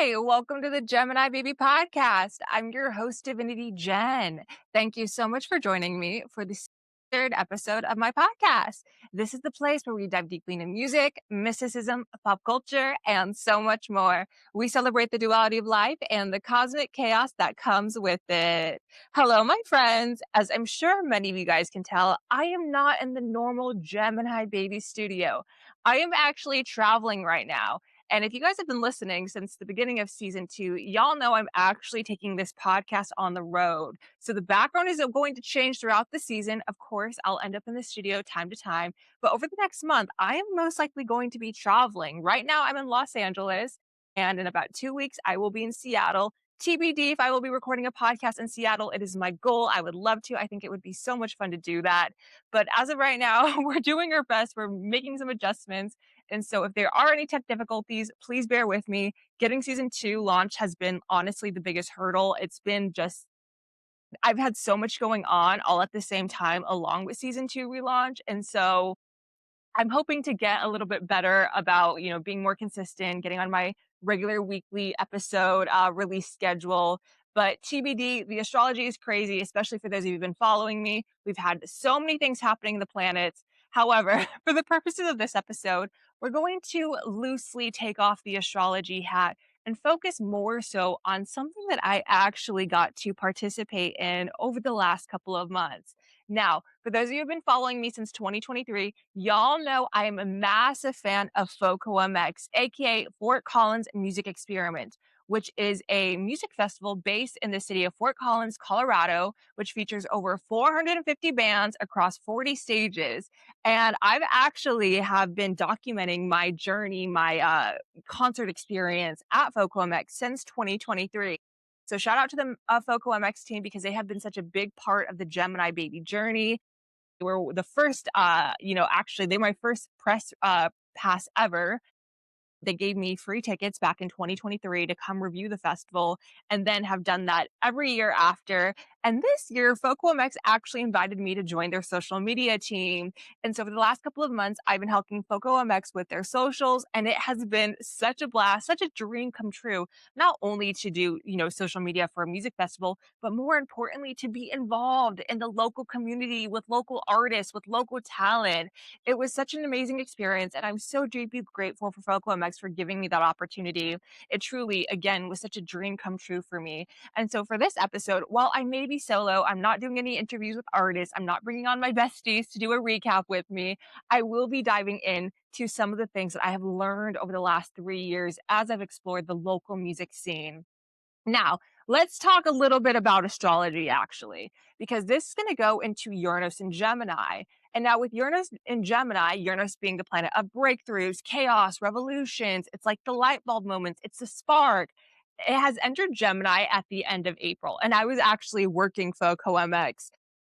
Hi, welcome to the Gemini Baby Podcast. I'm your host, Divinity Jen. Thank you so much for joining me for the third episode of my podcast. This is the place where we dive deeply into music, mysticism, pop culture, and so much more. We celebrate the duality of life and the cosmic chaos that comes with it. Hello, my friends. As I'm sure many of you guys can tell, I am not in the normal Gemini Baby studio. I am actually traveling right now. And if you guys have been listening since the beginning of season 2, y'all know I'm actually taking this podcast on the road. So the background is going to change throughout the season. Of course, I'll end up in the studio time to time. But over the next month, I am most likely going to be traveling. Right now, I'm in Los Angeles. And in about 2 weeks, I will be in Seattle. TBD if I will be recording a podcast in Seattle. It is my goal. I would love to. I think it would be so much fun to do that. But as of right now, we're doing our best. We're making some adjustments. And so if there are any tech difficulties, please bear with me. Getting season 2 launched has been honestly the biggest hurdle. It's been just, I've had so much going on all at the same time along with season 2 relaunch. And so I'm hoping to get a little bit better about, being more consistent, getting on my regular weekly episode release schedule. But TBD, the astrology is crazy, especially for those of you who've been following me. We've had so many things happening in the planets. However, for the purposes of this episode, we're going to loosely take off the astrology hat and focus more so on something that I actually got to participate in over the last couple of months. Now, for those of you who have been following me since 2023, y'all know I am a massive fan of FoCoMX, aka Fort Collins Music Experiment, which is a music festival based in the city of Fort Collins, Colorado, which features over 450 bands across 40 stages. And I've actually have been documenting my journey, my concert experience at FoCoMX since 2023. So shout out to the FoCoMX team because they have been such a big part of the Gemini baby journey. They were the first, actually, they were my first press pass ever. They gave me free tickets back in 2023 to come review the festival and then have done that every year after. And this year, FoCoMX actually invited me to join their social media team. And so for the last couple of months, I've been helping FoCoMX with their socials, and it has been such a blast, such a dream come true, not only to do, social media for a music festival, but more importantly, to be involved in the local community with local artists, with local talent. It was such an amazing experience, and I'm so deeply grateful for FoCoMX for giving me that opportunity. It truly, again, was such a dream come true for me. And so for this episode, while I may be solo, I'm not doing any interviews with artists, I'm not bringing on my besties to do a recap with me. I will be diving in to some of the things that I have learned over the last 3 years as I've explored the local music scene. Now, let's talk a little bit about astrology, actually, because this is going to go into Uranus and Gemini. And now, with Uranus in Gemini, Uranus being the planet of breakthroughs, chaos, revolutions, it's like the light bulb moments, it's the spark. It has entered Gemini at the end of April. And I was actually working for FoCoMX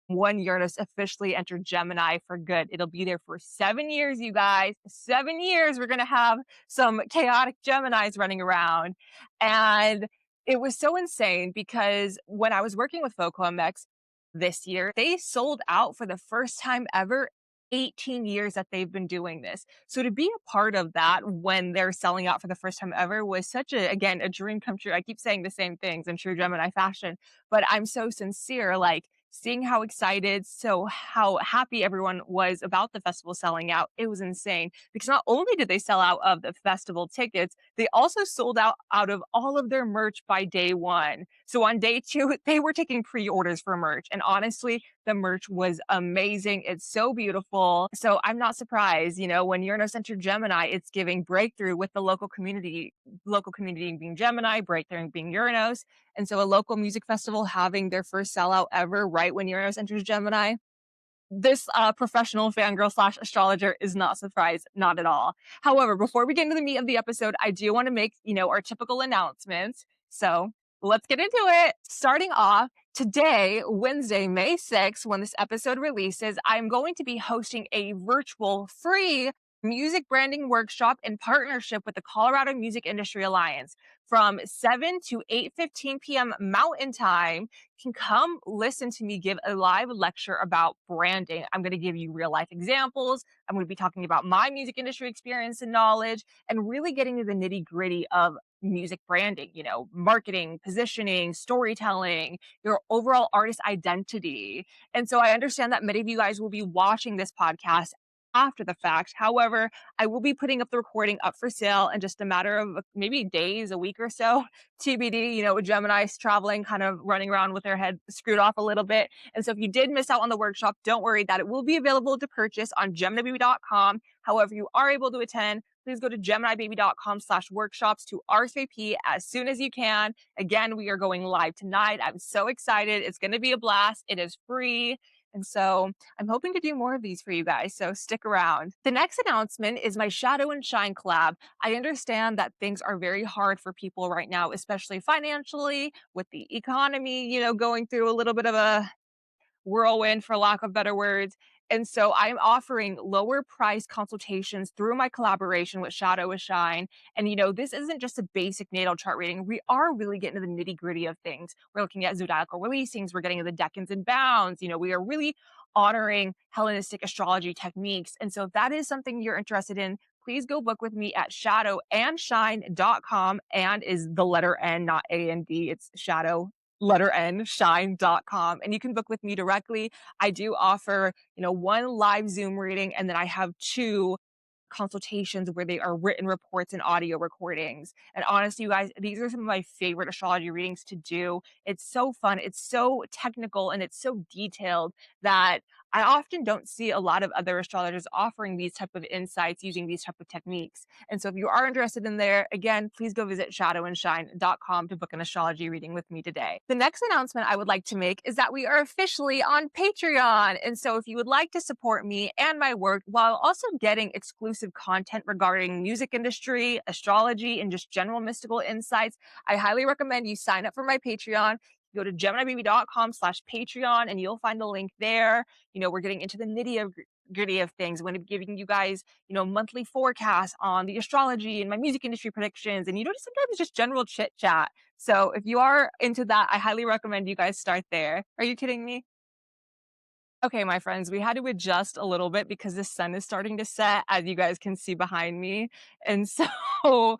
when Uranus officially entered Gemini for good. It'll be there for 7 years, you guys. 7 years, we're going to have some chaotic Geminis running around. And it was so insane because when I was working with FoCoMX this year, they sold out for the first time ever 18 years that they've been doing this. So to be a part of that when they're selling out for the first time ever was such again, a dream come true. I keep saying the same things in true Gemini fashion, but I'm so sincere, like seeing how excited, so how happy everyone was about the festival selling out. It was insane because not only did they sell out of the festival tickets, they also sold out of all of their merch by day 1. So on day 2, they were taking pre-orders for merch. And honestly, the merch was amazing. It's so beautiful. So I'm not surprised, when Uranus entered Gemini, it's giving breakthrough with the local community being Gemini, breakthrough being Uranus. And so a local music festival having their first sellout ever right when Uranus enters Gemini. This professional fangirl / astrologer is not surprised, not at all. However, before we get into the meat of the episode, I do want to make, our typical announcements. So let's get into it. Starting off, today, Wednesday, May 6th, when this episode releases, I'm going to be hosting a virtual free music branding workshop in partnership with the Colorado Music Industry Alliance from 7 to 8:15 p.m. Mountain Time. You can come listen to me give a live lecture about branding. I'm going to give you real life examples. I'm going to be talking about my music industry experience and knowledge and really getting to the nitty gritty of music branding, marketing, positioning, storytelling, your overall artist identity. And so I understand that many of you guys will be watching this podcast after the fact. However, I will be putting up the recording up for sale in just a matter of maybe days, a week or so. TBD, with Gemini's traveling, kind of running around with their head screwed off a little bit. And so if you did miss out on the workshop, don't worry that it will be available to purchase on geminibaby.com. However, you are able to attend, please go to geminibaby.com/workshops to RSVP as soon as you can. Again, we are going live tonight. I'm so excited. It's going to be a blast. It is free. And so I'm hoping to do more of these for you guys, so stick around. The next announcement is my Shadow and Shine collab. I understand that things are very hard for people right now, especially financially, with the economy, going through a little bit of a whirlwind, for lack of better words. And so I'm offering lower price consultations through my collaboration with Shadow and Shine. And this isn't just a basic natal chart reading. We are really getting to the nitty gritty of things. We're looking at zodiacal releasings. We're getting to the decans and bounds. We are really honoring Hellenistic astrology techniques. And so if that is something you're interested in, please go book with me at shadowandshine.com. And is the letter N, not A-N-D. It's shadow letter N, shine.com. And you can book with me directly. I do offer, one live Zoom reading, and then I have 2 consultations where they are written reports and audio recordings. And honestly, you guys, these are some of my favorite astrology readings to do. It's so fun. It's so technical and it's so detailed that I often don't see a lot of other astrologers offering these type of insights using these type of techniques. And so if you are interested in there, again, please go visit shadowandshine.com to book an astrology reading with me today. The next announcement I would like to make is that we are officially on Patreon. And so if you would like to support me and my work while also getting exclusive content regarding music industry, astrology, and just general mystical insights, I highly recommend you sign up for my Patreon. Go to geminibaby.com/Patreon and you'll find the link there. We're getting into the nitty-gritty of things. I'm going to be giving you guys, monthly forecasts on the astrology and my music industry predictions, and just sometimes just general chit chat. So if you are into that, I highly recommend you guys start there. Are you kidding me? Okay, my friends, we had to adjust a little bit because the sun is starting to set, as you guys can see behind me. And so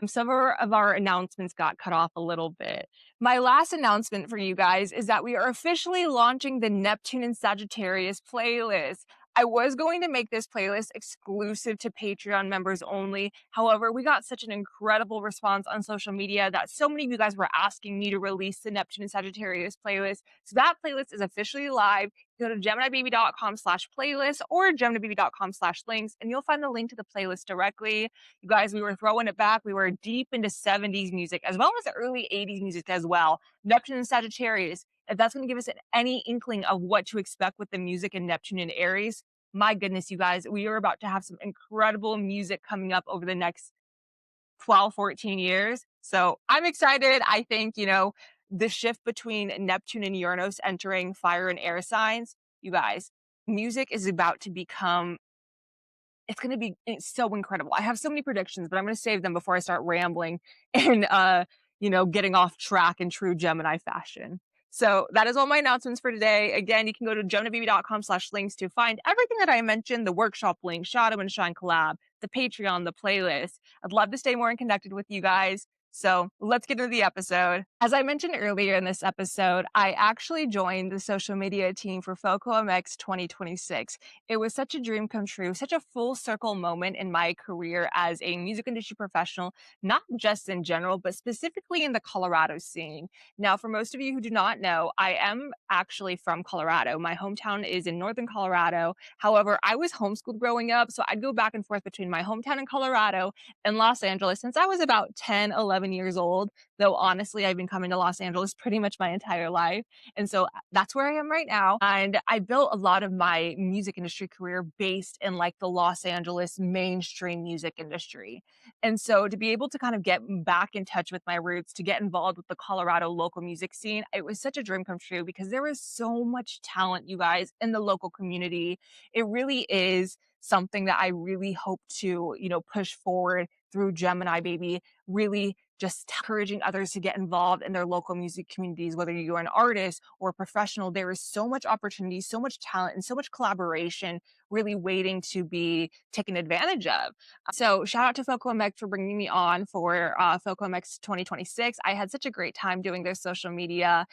some of our announcements got cut off a little bit. My last announcement for you guys is that we are officially launching the Neptune and Sagittarius playlist. I was going to make this playlist exclusive to Patreon members only. However, we got such an incredible response on social media that so many of you guys were asking me to release the Neptune and Sagittarius playlist. So that playlist is officially live. Go to geminibaby.com/playlist or geminibaby.com/links, and you'll find the link to the playlist directly. You guys, we were throwing it back. We were deep into 70s music as well as early 80s music as well. Neptune and Sagittarius. If that's going to give us any inkling of what to expect with the music in Neptune and Aries, my goodness, you guys, we are about to have some incredible music coming up over the next 12, 14 years. So I'm excited. I think, the shift between Neptune and Uranus entering fire and air signs, you guys, music is about to become, it's going to be so incredible. I have so many predictions, but I'm going to save them before I start rambling and, getting off track in true Gemini fashion. So that is all my announcements for today. Again, you can go to geminibaby.com/links to find everything that I mentioned, the workshop link, Shadow and Shine collab, the Patreon, the playlist. I'd love to stay more connected with you guys. So let's get into the episode. As I mentioned earlier in this episode, I actually joined the social media team for FoCoMX 2026. It was such a dream come true, such a full circle moment in my career as a music industry professional, not just in general, but specifically in the Colorado scene. Now, for most of you who do not know, I am actually from Colorado. My hometown is in northern Colorado. However, I was homeschooled growing up, so I'd go back and forth between my hometown in Colorado and Los Angeles since I was about 10, 11 years old, though honestly, I've been coming to Los Angeles pretty much my entire life. And so that's where I am right now. And I built a lot of my music industry career based in like the Los Angeles mainstream music industry. And so to be able to kind of get back in touch with my roots, to get involved with the Colorado local music scene, it was such a dream come true because there is so much talent, you guys, in the local community. It really is something that I really hope to, push forward through Gemini Baby, really just encouraging others to get involved in their local music communities, whether you're an artist or a professional. There is so much opportunity, so much talent, and so much collaboration really waiting to be taken advantage of. So shout out to FoCoMX for bringing me on for FoCoMX 2026. I had such a great time doing their social media.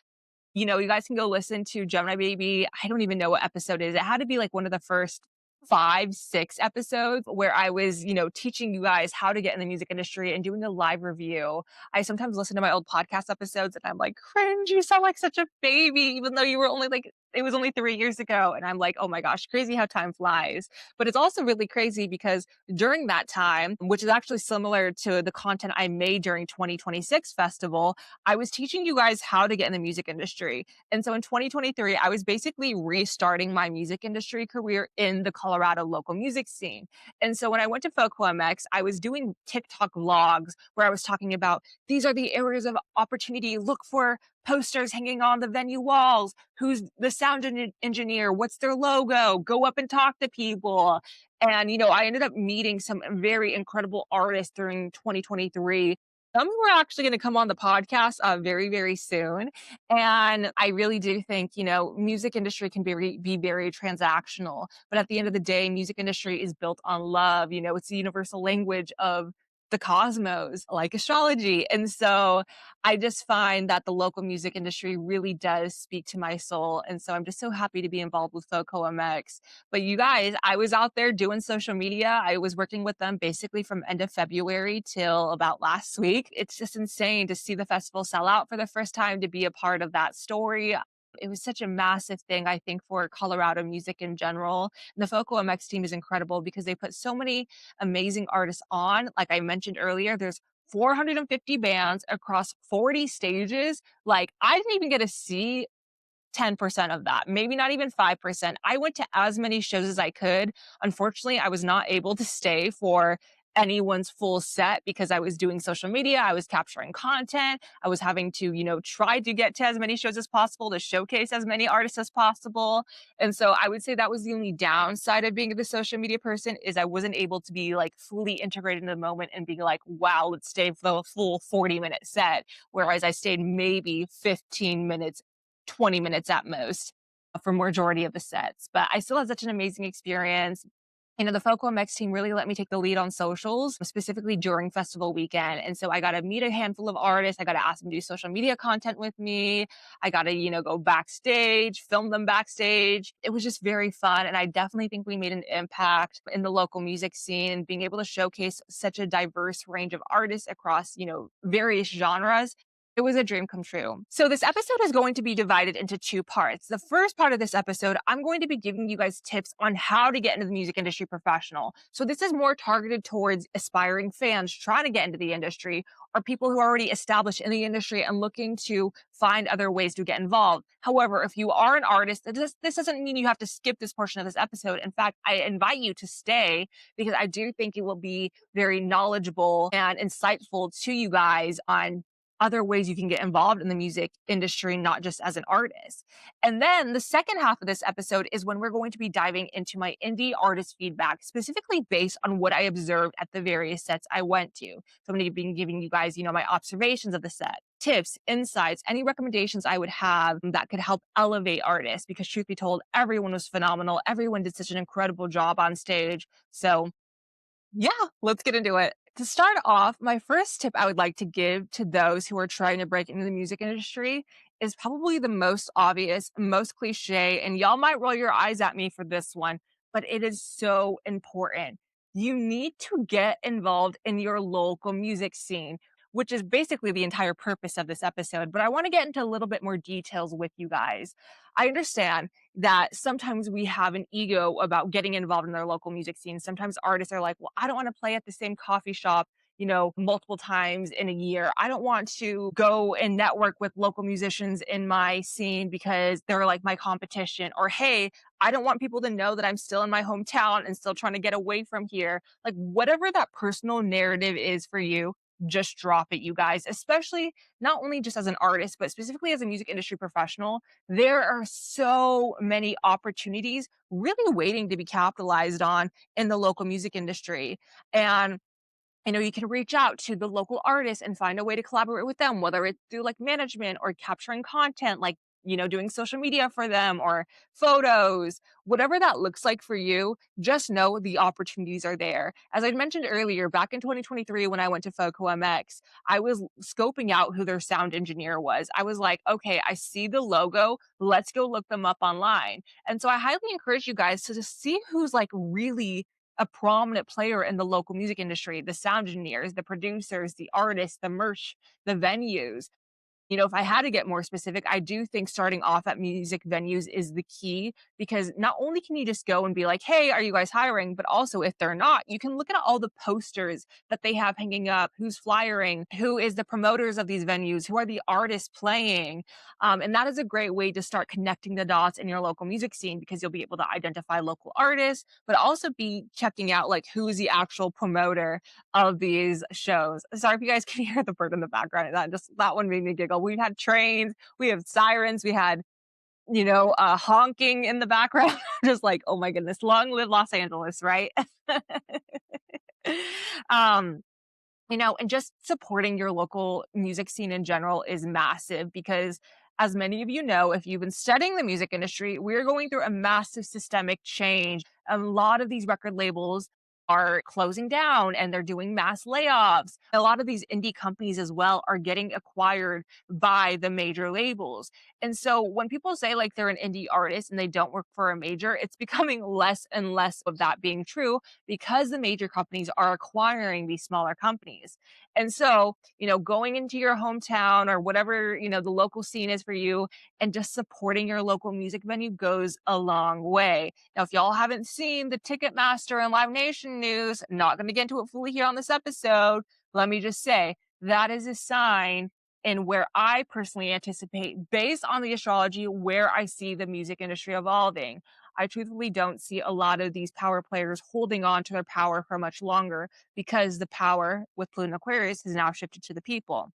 You guys can go listen to Gemini Baby. I don't even know what episode it is. It had to be like one of the first 5, 6 episodes where I was, teaching you guys how to get in the music industry and doing a live review. I sometimes listen to my old podcast episodes and I'm like, cringe, you sound like such a baby, even though you were only like, it was only 3 years ago. And I'm like, oh my gosh, crazy how time flies. But it's also really crazy because during that time, which is actually similar to the content I made during 2026 festival, I was teaching you guys how to get in the music industry. And so in 2023, I was basically restarting my music industry career in the Colorado local music scene. And so when I went to FoCoMX, I was doing TikTok vlogs where I was talking about these are the areas of opportunity. Look for posters hanging on the venue walls. Who's the sound engineer? What's their logo? Go up and talk to people. And, I ended up meeting some very incredible artists during 2023. Some who are actually going to come on the podcast very, very soon. And I really do think, music industry can be very transactional. But at the end of the day, music industry is built on love. It's the universal language of the cosmos, like astrology. And so I just find that the local music industry really does speak to my soul. And so I'm just so happy to be involved with FoCoMX. But you guys, I was out there doing social media. I was working with them basically from end of February till about last week. It's just insane to see the festival sell out for the first time, to be a part of that story. It was such a massive thing, I think, for Colorado music in general. And the FoCoMX team is incredible because they put so many amazing artists on. Like I mentioned earlier, there's 450 bands across 40 stages. Like, I didn't even get to see 10% of that, maybe not even 5%. I went to as many shows as I could. Unfortunately, I was not able to stay for anyone's full set because I was doing social media, I was capturing content, I was having to, try to get to as many shows as possible to showcase as many artists as possible. And so I would say that was the only downside of being the social media person, is I wasn't able to be like fully integrated in the moment and being like, wow, let's stay for the full 40-minute set. Whereas I stayed maybe 15 minutes 20 minutes at most for majority of the sets. But I still had such an amazing experience. The FoCoMX team really let me take the lead on socials, specifically during festival weekend. And so I got to meet a handful of artists. I got to ask them to do social media content with me. I got to, go backstage, film them backstage. It was just very fun. And I definitely think we made an impact in the local music scene, and being able to showcase such a diverse range of artists across, various genres. It was a dream come true. So this episode is going to be divided into 2 parts. The first part of this episode, I'm going to be giving you guys tips on how to get into the music industry professional. So this is more targeted towards aspiring fans trying to get into the industry, or people who are already established in the industry and looking to find other ways to get involved. However, if you are an artist, this doesn't mean you have to skip this portion of this episode. In fact, I invite you to stay because I do think it will be very knowledgeable and insightful to you guys on other ways you can get involved in the music industry, not just as an artist. And then the second half of this episode is when we're going to be diving into my indie artist feedback, specifically based on what I observed at the various sets I went to. So I'm going to be giving you guys, my observations of the set, tips, insights, any recommendations I would have that could help elevate artists, because truth be told, everyone was phenomenal. Everyone did such an incredible job on stage. So yeah, let's get into it. To start off, my first tip I would like to give to those who are trying to break into the music industry is probably the most obvious, most cliche, and y'all might roll your eyes at me for this one, but it is so important. You need to get involved in your local music scene, which is basically the entire purpose of this episode. But I want to get into a little bit more details with you guys. I understand that sometimes we have an ego about getting involved in their local music scene. Sometimes artists are like, well, I don't want to play at the same coffee shop, multiple times in a year. I don't want to go and network with local musicians in my scene because they're like my competition. Or, hey, I don't want people to know that I'm still in my hometown and still trying to get away from here. Like, whatever that personal narrative is for you, just drop it, you guys, especially not only just as an artist, but specifically as a music industry professional. There are so many opportunities really waiting to be capitalized on in the local music industry. And you can reach out to the local artists and find a way to collaborate with them, whether it's through like management or capturing content, like doing social media for them or photos, whatever that looks like for you, just know the opportunities are there. As I mentioned earlier, back in 2023, when I went to FoCoMX, I was scoping out who their sound engineer was. I was like, okay, I see the logo. Let's go look them up online. And so I highly encourage you guys to just see who's like really a prominent player in the local music industry, the sound engineers, the producers, the artists, the merch, the venues. If I had to get more specific, I do think starting off at music venues is the key because not only can you just go and be like, hey, are you guys hiring? But also, if they're not, you can look at all the posters that they have hanging up, who's flyering, who is the promoters of these venues, who are the artists playing. And that is a great way to start connecting the dots in your local music scene because you'll be able to identify local artists, but also be checking out like who's the actual promoter of these shows. Sorry if you guys can hear the bird in the background. That one made me giggle. We've had trains, we have sirens, we had honking in the background. Just like, oh my goodness, long live Los Angeles, right? um, and just supporting your local music scene in general is massive because, as many of you know, if you've been studying the music industry, we're going through a massive systemic change. A lot of these record labels are closing down and they're doing mass layoffs. A lot of these indie companies as well are getting acquired by the major labels. And so when people say like they're an indie artist and they don't work for a major, it's becoming less and less of that being true because the major companies are acquiring these smaller companies. And so, going into your hometown or whatever, the local scene is for you and just supporting your local music venue goes a long way. Now, if y'all haven't seen the Ticketmaster and Live Nation news, not going to get into it fully here on this episode. Let me just say that is a sign in where I personally anticipate, based on the astrology, where I see the music industry evolving. I truthfully don't see a lot of these power players holding on to their power for much longer because the power with Pluto and Aquarius has now shifted to the people.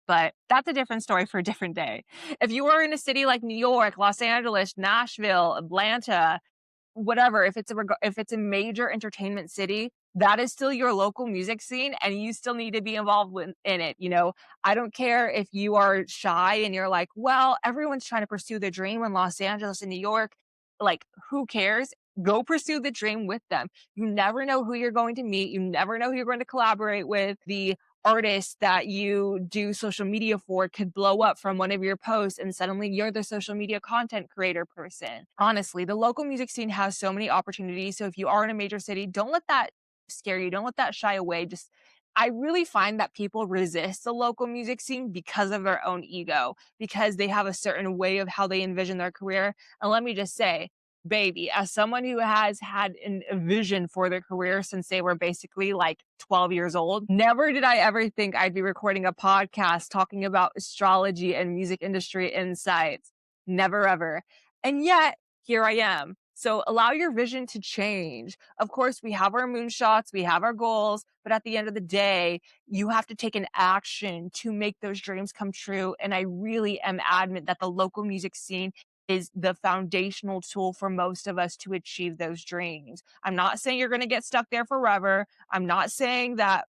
But that's a different story for a different day. If you are in a city like New York, Los Angeles, Nashville, Atlanta, whatever, if it's a major entertainment city, that is still your local music scene and you still need to be involved in it. I don't care if you are shy and you're like, well, everyone's trying to pursue their dream in Los Angeles and New York. Like, who cares? Go pursue the dream with them. You never know who you're going to meet. You never know who you're going to collaborate with. The artist that you do social media for could blow up from one of your posts and suddenly you're the social media content creator person. Honestly, the local music scene has so many opportunities. So if you are in a major city, don't let that scare you. Don't let that shy away. I really find that people resist the local music scene because of their own ego, because they have a certain way of how they envision their career. And let me just say, baby, as someone who has had a vision for their career since they were basically like 12 years old, never did I ever think I'd be recording a podcast talking about astrology and music industry insights. Never ever. And yet, here I am. So allow your vision to change. Of course, we have our moonshots, we have our goals, but at the end of the day, you have to take an action to make those dreams come true. And I really am adamant that the local music scene is the foundational tool for most of us to achieve those dreams. I'm not saying you're going to get stuck there forever. I'm not saying that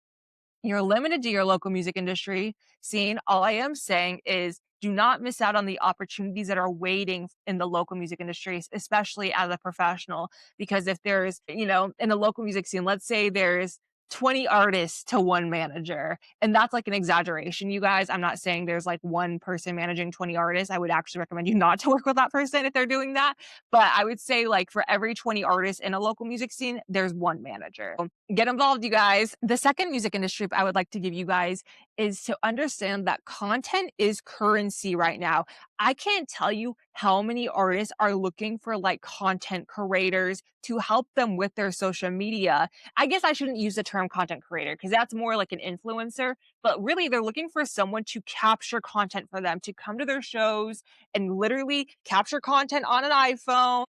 you're limited to your local music industry scene. All I am saying is do not miss out on the opportunities that are waiting in the local music industry, especially as a professional. Because if there's, in the local music scene, let's say there's 20 artists to one manager. And that's like an exaggeration, you guys. I'm not saying there's like one person managing 20 artists. I would actually recommend you not to work with that person if they're doing that. But I would say like for every 20 artists in a local music scene, there's one manager. Get involved, you guys. The second music industry I would like to give you guys is to understand that content is currency right now. I can't tell you how many artists are looking for like content creators to help them with their social media. I guess I shouldn't use the term content creator because that's more like an influencer, but really they're looking for someone to capture content for them, to come to their shows and literally capture content on an iPhone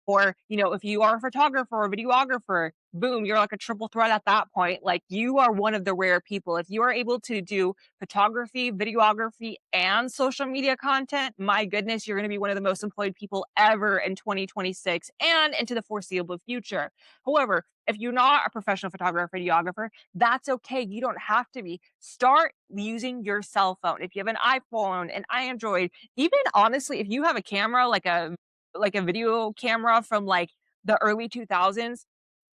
Or, if you are a photographer or videographer, boom, you're like a triple threat at that point. Like you are one of the rare people. If you are able to do photography, videography, and social media content, my goodness, you're going to be one of the most employed people ever in 2026 and into the foreseeable future. However, if you're not a professional photographer, videographer, that's okay. You don't have to be. Start using your cell phone. If you have an iPhone, an Android, even honestly, if you have a camera like a video camera from like the early 2000s,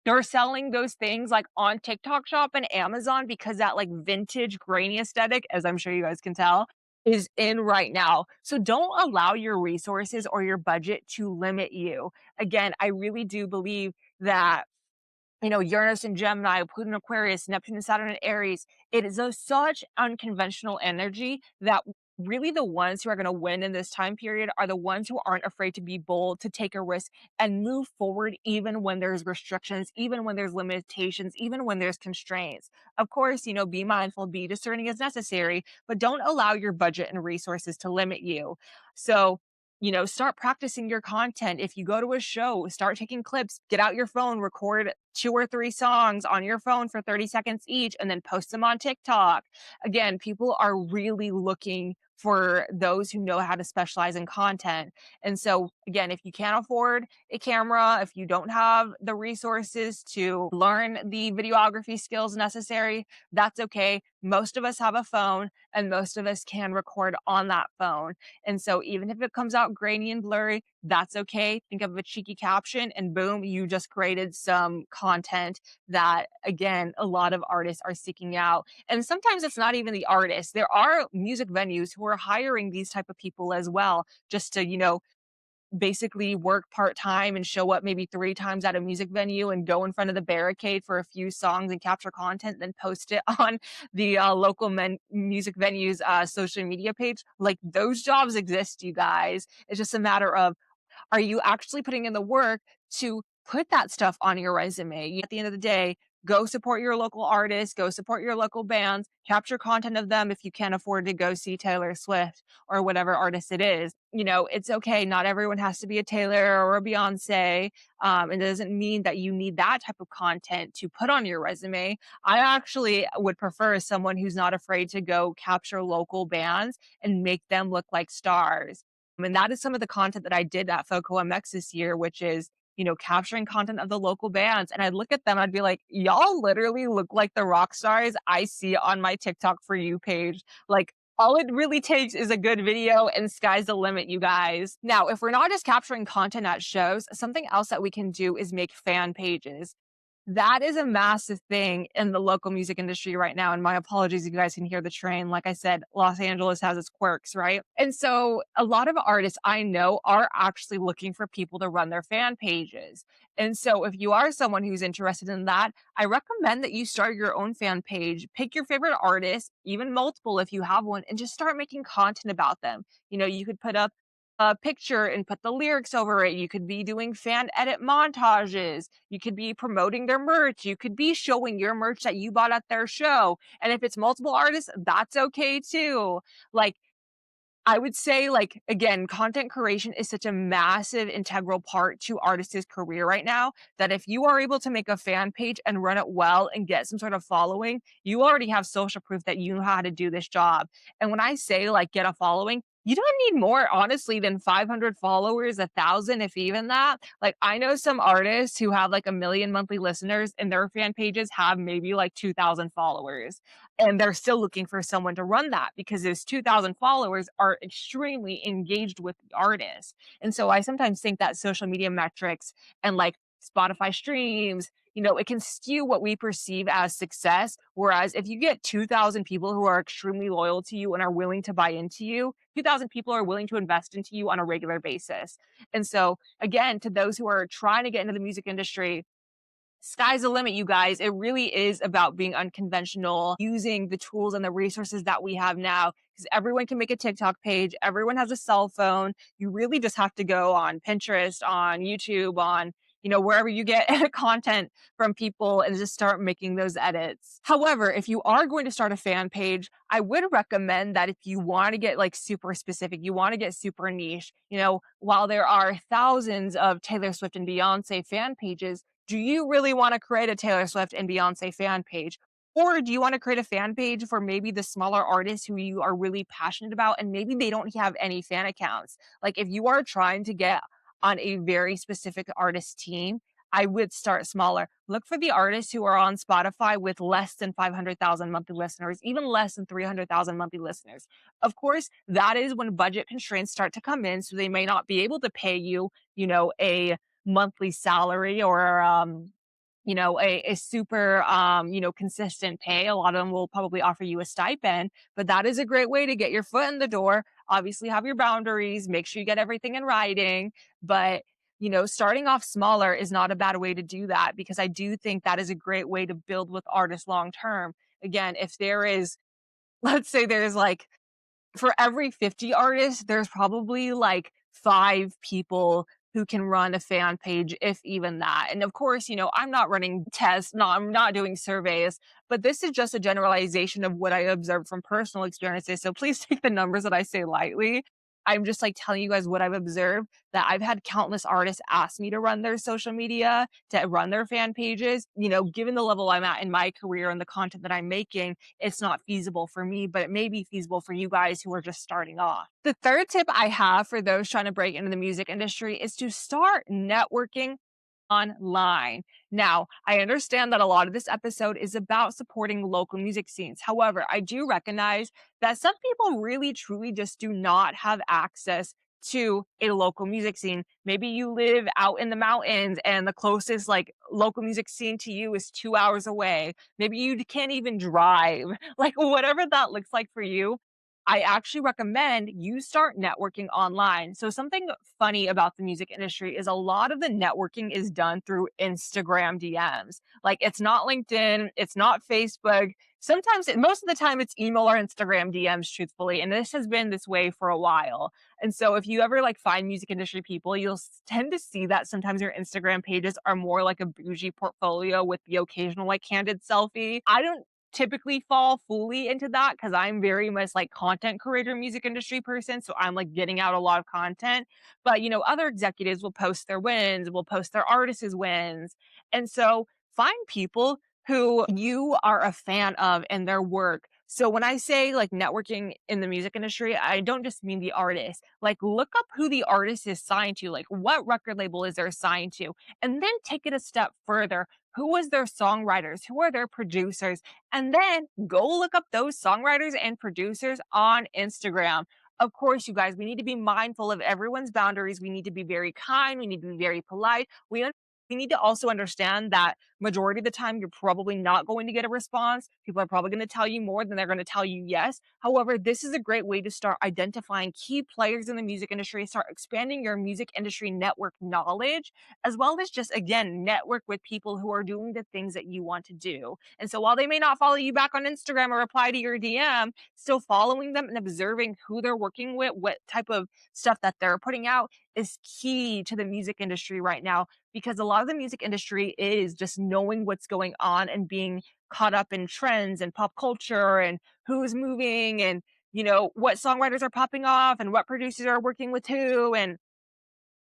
they're selling those things like on TikTok Shop and Amazon because that like vintage grainy aesthetic, as I'm sure you guys can tell, is in right now. So don't allow your resources or your budget to limit you. Again, I really do believe that Uranus and Gemini, Pluto and Aquarius, Neptune and Saturn and Aries, it is such unconventional energy that really the ones who are going to win in this time period are the ones who aren't afraid to be bold, to take a risk and move forward, even when there's restrictions, even when there's limitations, even when there's constraints. Of course, be mindful, be discerning as necessary, but don't allow your budget and resources to limit you. So, start practicing your content. If you go to a show, start taking clips, get out your phone, record 2 or 3 songs on your phone for 30 seconds each, and then post them on TikTok. Again, people are really looking for those who know how to specialize in content. And so, again, if you can't afford a camera, if you don't have the resources to learn the videography skills necessary, that's okay. Most of us have a phone and most of us can record on that phone. And so even if it comes out grainy and blurry, that's okay. Think of a cheeky caption and boom, you just created some content that, again, a lot of artists are seeking out. And sometimes it's not even the artists. There are music venues who are hiring these type of people as well, just to, basically work part-time and show up maybe 3 times at a music venue and go in front of the barricade for a few songs and capture content, then post it on the, local music venue's, social media page. Like, those jobs exist, you guys. It's just a matter of, are you actually putting in the work to put that stuff on your resume? At the end of the day, go support your local artists, go support your local bands, capture content of them if you can't afford to go see Taylor Swift or whatever artist it is. It's okay. Not everyone has to be a Taylor or a Beyonce. It doesn't mean that you need that type of content to put on your resume. I actually would prefer someone who's not afraid to go capture local bands and make them look like stars. And that is some of the content that I did at FoCoMX this year, which is, capturing content of the local bands. And I'd look at them, I'd be like, y'all literally look like the rock stars I see on my TikTok for you page. Like, all it really takes is a good video and sky's the limit, you guys. Now, if we're not just capturing content at shows, something else that we can do is make fan pages. That is a massive thing in the local music industry right now, and my apologies if you guys can hear the train. Like I said, Los Angeles has its quirks, right? And so a lot of artists I know are actually looking for people to run their fan pages. And so if you are someone who's interested in that, I recommend that you start your own fan page. Pick your favorite artist, even multiple if you have one, and just start making content about them. You could put up a picture and put the lyrics over it. You could be doing fan edit montages. You could be promoting their merch. You could be showing your merch that you bought at their show. And if it's multiple artists, that's okay too. Like, I would say, like, again, content creation is such a massive integral part to artists' career right now that if you are able to make a fan page and run it well and get some sort of following, you already have social proof that you know how to do this job. And when I say like get a following, you don't need more, honestly, than 500 followers, 1,000, if even that. Like, I know some artists who have like 1 million monthly listeners and their fan pages have maybe like 2,000 followers. And they're still looking for someone to run that because those 2,000 followers are extremely engaged with the artist. And so I sometimes think that social media metrics and like Spotify streams, it can skew what we perceive as success. Whereas if you get 2,000 people who are extremely loyal to you and are willing to buy into you, 2,000 people are willing to invest into you on a regular basis. And so, again, to those who are trying to get into the music industry, sky's the limit, you guys. It really is about being unconventional, using the tools and the resources that we have now, because everyone can make a TikTok page. Everyone has a cell phone. You really just have to go on Pinterest, on YouTube, on wherever you get content from people and just start making those edits. However, if you are going to start a fan page, I would recommend that if you want to get like super specific, you want to get super niche, while there are thousands of Taylor Swift and Beyonce fan pages, do you really want to create a Taylor Swift and Beyonce fan page? Or do you want to create a fan page for maybe the smaller artists who you are really passionate about and maybe they don't have any fan accounts? Like if you are trying to get on a very specific artist team, I would start smaller. Look for the artists who are on Spotify with less than 500,000 monthly listeners, even less than 300,000 monthly listeners. Of course, that is when budget constraints start to come in. So they may not be able to pay you, a monthly salary or, a super, consistent pay. A lot of them will probably offer you a stipend, but that is a great way to get your foot in the door. Obviously, have your boundaries, make sure you get everything in writing. But, starting off smaller is not a bad way to do that because I do think that is a great way to build with artists long term. Again, if there is, let's say there's like for every 50 artists, there's probably like 5 people who can run a fan page, if even that. And of course, I'm not running tests, no, I'm not doing surveys, but this is just a generalization of what I observed from personal experiences. So please take the numbers that I say lightly. I'm just like telling you guys what I've observed that I've had countless artists ask me to run their social media, to run their fan pages. Given the level I'm at in my career and the content that I'm making, it's not feasible for me, but it may be feasible for you guys who are just starting off. The third tip I have for those trying to break into the music industry is to start networking online. Now, I understand that a lot of this episode is about supporting local music scenes. However, I do recognize that some people really truly just do not have access to a local music scene. Maybe you live out in the mountains and the closest like local music scene to you is 2 hours away. Maybe you can't even drive. Like whatever that looks like for you, I actually recommend you start networking online. So something funny about the music industry is a lot of the networking is done through Instagram DMs. Like it's not LinkedIn, it's not Facebook. Sometimes, most of the time, it's email or Instagram DMs, truthfully. And this has been this way for a while. And so if you ever like find music industry people, you'll tend to see that sometimes your Instagram pages are more like a bougie portfolio with the occasional like candid selfie. I don't typically fall fully into that because I'm very much like content creator music industry person. So I'm like getting out a lot of content. But other executives will post their wins, will post their artists' wins. And so find people who you are a fan of and their work. So when I say like networking in the music industry, I don't just mean the artist. Like look up who the artist is signed to, like what record label is they're signed to, and then take it a step further. Who was their songwriters? Who are their producers? And then go look up those songwriters and producers on Instagram. Of course, you guys, we need to be mindful of everyone's boundaries. We need to be very kind. We need to be very polite. We need to also understand that majority of the time you're probably not going to get a response. People are probably going to tell you more than they're going to tell you yes. However, this is a great way to start identifying key players in the music industry, start expanding your music industry network knowledge, as well as just again network with people who are doing the things that you want to do. And so while they may not follow you back on Instagram or reply to your DM, still following them and observing who they're working with, what type of stuff that they're putting out is key to the music industry right now, because a lot of the music industry is just knowing what's going on and being caught up in trends and pop culture and who's moving and what songwriters are popping off and what producers are working with who, and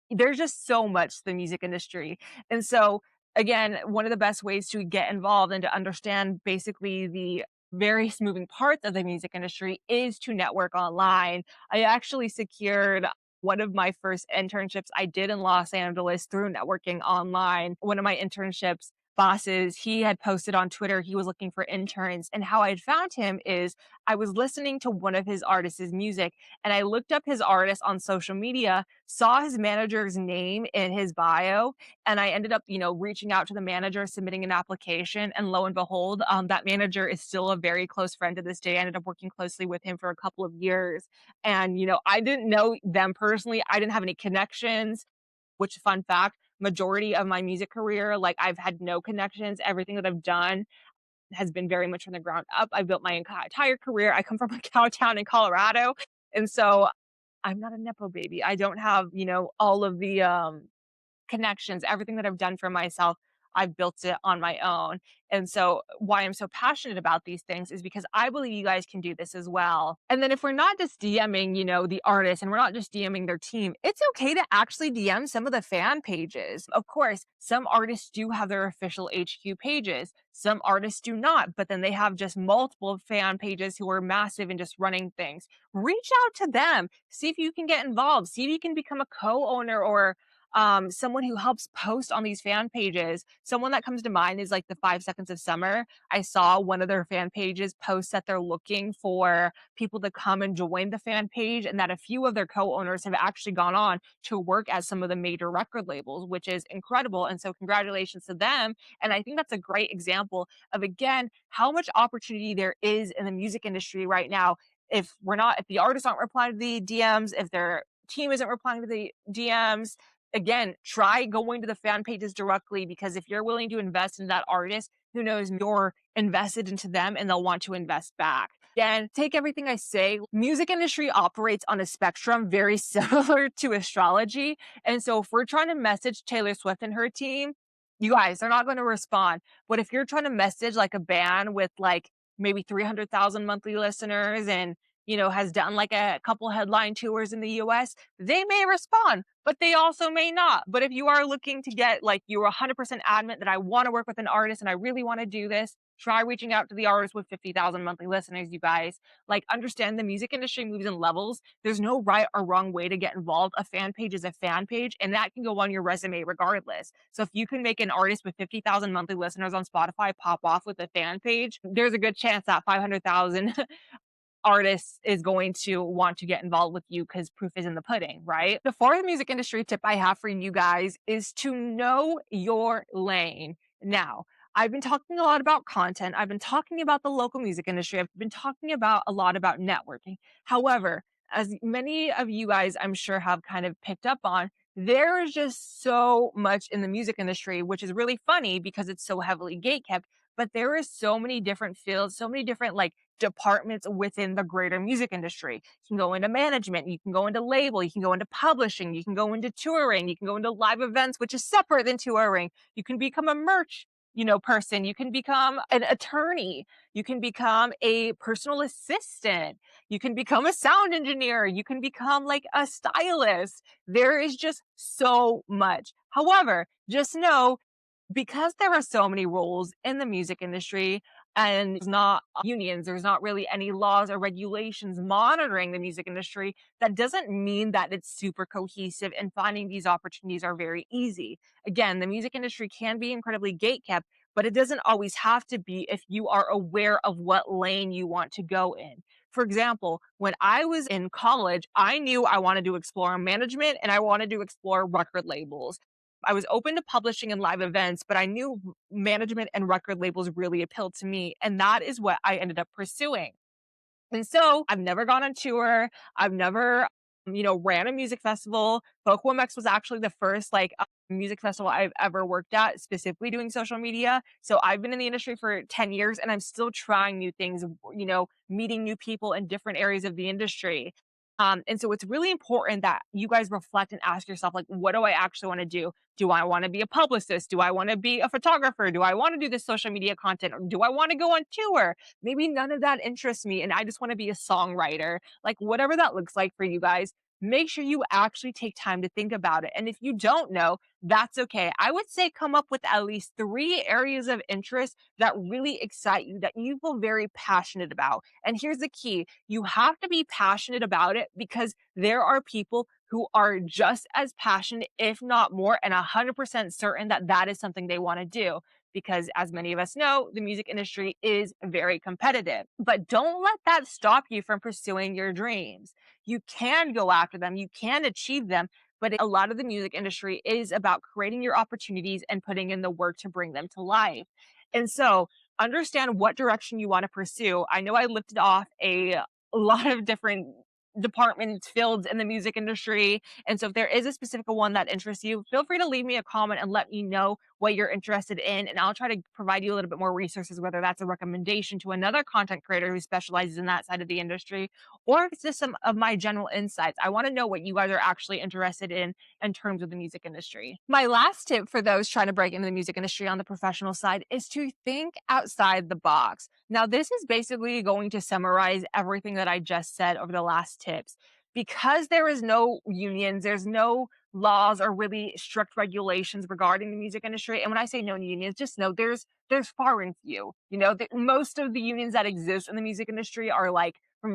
there's just so much to the music industry. And so, again, one of the best ways to get involved and to understand basically the various moving parts of the music industry is to network online. I actually secured one of my first internships I did in Los Angeles through networking online. One of my internships bosses, he had posted on Twitter he was looking for interns, and how I had found him is I was listening to one of his artists' music, and I looked up his artist on social media, saw his manager's name in his bio, and I ended up, reaching out to the manager, submitting an application, and lo and behold, that manager is still a very close friend to this day. I ended up working closely with him for a couple of years, and I didn't know them personally. I didn't have any connections, which fun fact, majority of my music career, like I've had no connections. Everything that I've done has been very much from the ground up. I built my entire career. I come from a cow town in Colorado. And so I'm not a Nepo baby. I don't have, all of the connections, everything that I've done for myself, I've built it on my own. And so, why I'm so passionate about these things is because I believe you guys can do this as well. And then, if we're not just DMing, the artist and we're not just DMing their team, it's okay to actually DM some of the fan pages. Of course, some artists do have their official HQ pages, some artists do not, but then they have just multiple fan pages who are massive and just running things. Reach out to them, see if you can get involved, see if you can become a co owner or someone who helps post on these fan pages. Someone that comes to mind is like the 5 Seconds of Summer. I saw one of their fan pages post that they're looking for people to come and join the fan page, and that a few of their co-owners have actually gone on to work at some of the major record labels, which is incredible. And so congratulations to them. And I think that's a great example of, again, how much opportunity there is in the music industry right now. If the artists aren't replying to the DMs, if their team isn't replying to the DMs, again, try going to the fan pages directly, because if you're willing to invest in that artist, who knows, you're invested into them and they'll want to invest back. Again, take everything I say. Music industry operates on a spectrum very similar to astrology. And so if we're trying to message Taylor Swift and her team, you guys, they're not going to respond. But if you're trying to message like a band with like maybe 300,000 monthly listeners and has done like a couple headline tours in the US, they may respond, but they also may not. But if you are looking to get, like, you're 100% adamant that I want to work with an artist and I really want to do this, try reaching out to the artist with 50,000 monthly listeners, you guys. Like, understand the music industry moves in levels. There's no right or wrong way to get involved. A fan page is a fan page, and that can go on your resume regardless. So if you can make an artist with 50,000 monthly listeners on Spotify pop off with a fan page, there's a good chance that 500,000 artist is going to want to get involved with you, because proof is in the pudding, right? The fourth music industry tip I have for you guys is to know your lane. Now, I've been talking a lot about content. I've been talking about the local music industry. I've been talking about a lot about networking. However, as many of you guys, I'm sure, have kind of picked up on, there is just so much in the music industry, which is really funny because it's so heavily gatekept. But there is so many different fields, so many different like departments within the greater music industry. You can go into management, you can go into label, you can go into publishing, you can go into touring, you can go into live events, which is separate than touring. You can become a merch, person. You can become an attorney. You can become a personal assistant. You can become a sound engineer. You can become like a stylist. There is just so much. However, just know, because there are so many roles in the music industry and there's not unions, there's not really any laws or regulations monitoring the music industry, that doesn't mean that it's super cohesive and finding these opportunities are very easy. Again, the music industry can be incredibly gatekept, but it doesn't always have to be if you are aware of what lane you want to go in. For example, when I was in college, I knew I wanted to explore management and I wanted to explore record labels. I was open to publishing and live events, but I knew management and record labels really appealed to me. And that is what I ended up pursuing. And so I've never gone on tour. I've never, ran a music festival. FoCoMX was actually the first music festival I've ever worked at, specifically doing social media. So I've been in the industry for 10 years and I'm still trying new things, meeting new people in different areas of the industry. And so it's really important that you guys reflect and ask yourself, like, what do I actually want to do? Do I want to be a publicist? Do I want to be a photographer? Do I want to do this social media content? Or do I want to go on tour? Maybe none of that interests me and I just want to be a songwriter. Like, whatever that looks like for you guys, make sure you actually take time to think about it. And if you don't know, that's okay. I would say come up with at least 3 areas of interest that really excite you, that you feel very passionate about. And here's the key: you have to be passionate about it because there are people who are just as passionate, if not more, and 100% certain that that is something they want to do. Because as many of us know, the music industry is very competitive. But don't let that stop you from pursuing your dreams. You can go after them, you can achieve them, but a lot of the music industry is about creating your opportunities and putting in the work to bring them to life. And so understand what direction you want to pursue. I know I lifted off a lot of different departments, fields in the music industry. And so if there is a specific one that interests you, feel free to leave me a comment and let me know what you're interested in, and I'll try to provide you a little bit more resources, whether that's a recommendation to another content creator who specializes in that side of the industry, or if it's just some of my general insights. I want to know what you guys are actually interested in terms of the music industry. My last tip for those trying to break into the music industry on the professional side is to think outside the box. Now, this is basically going to summarize everything that I just said over the last tips. Because there is no unions, there's no laws or really strict regulations regarding the music industry. And when I say no unions, just know there's far and few. Most of the unions that exist in the music industry are like from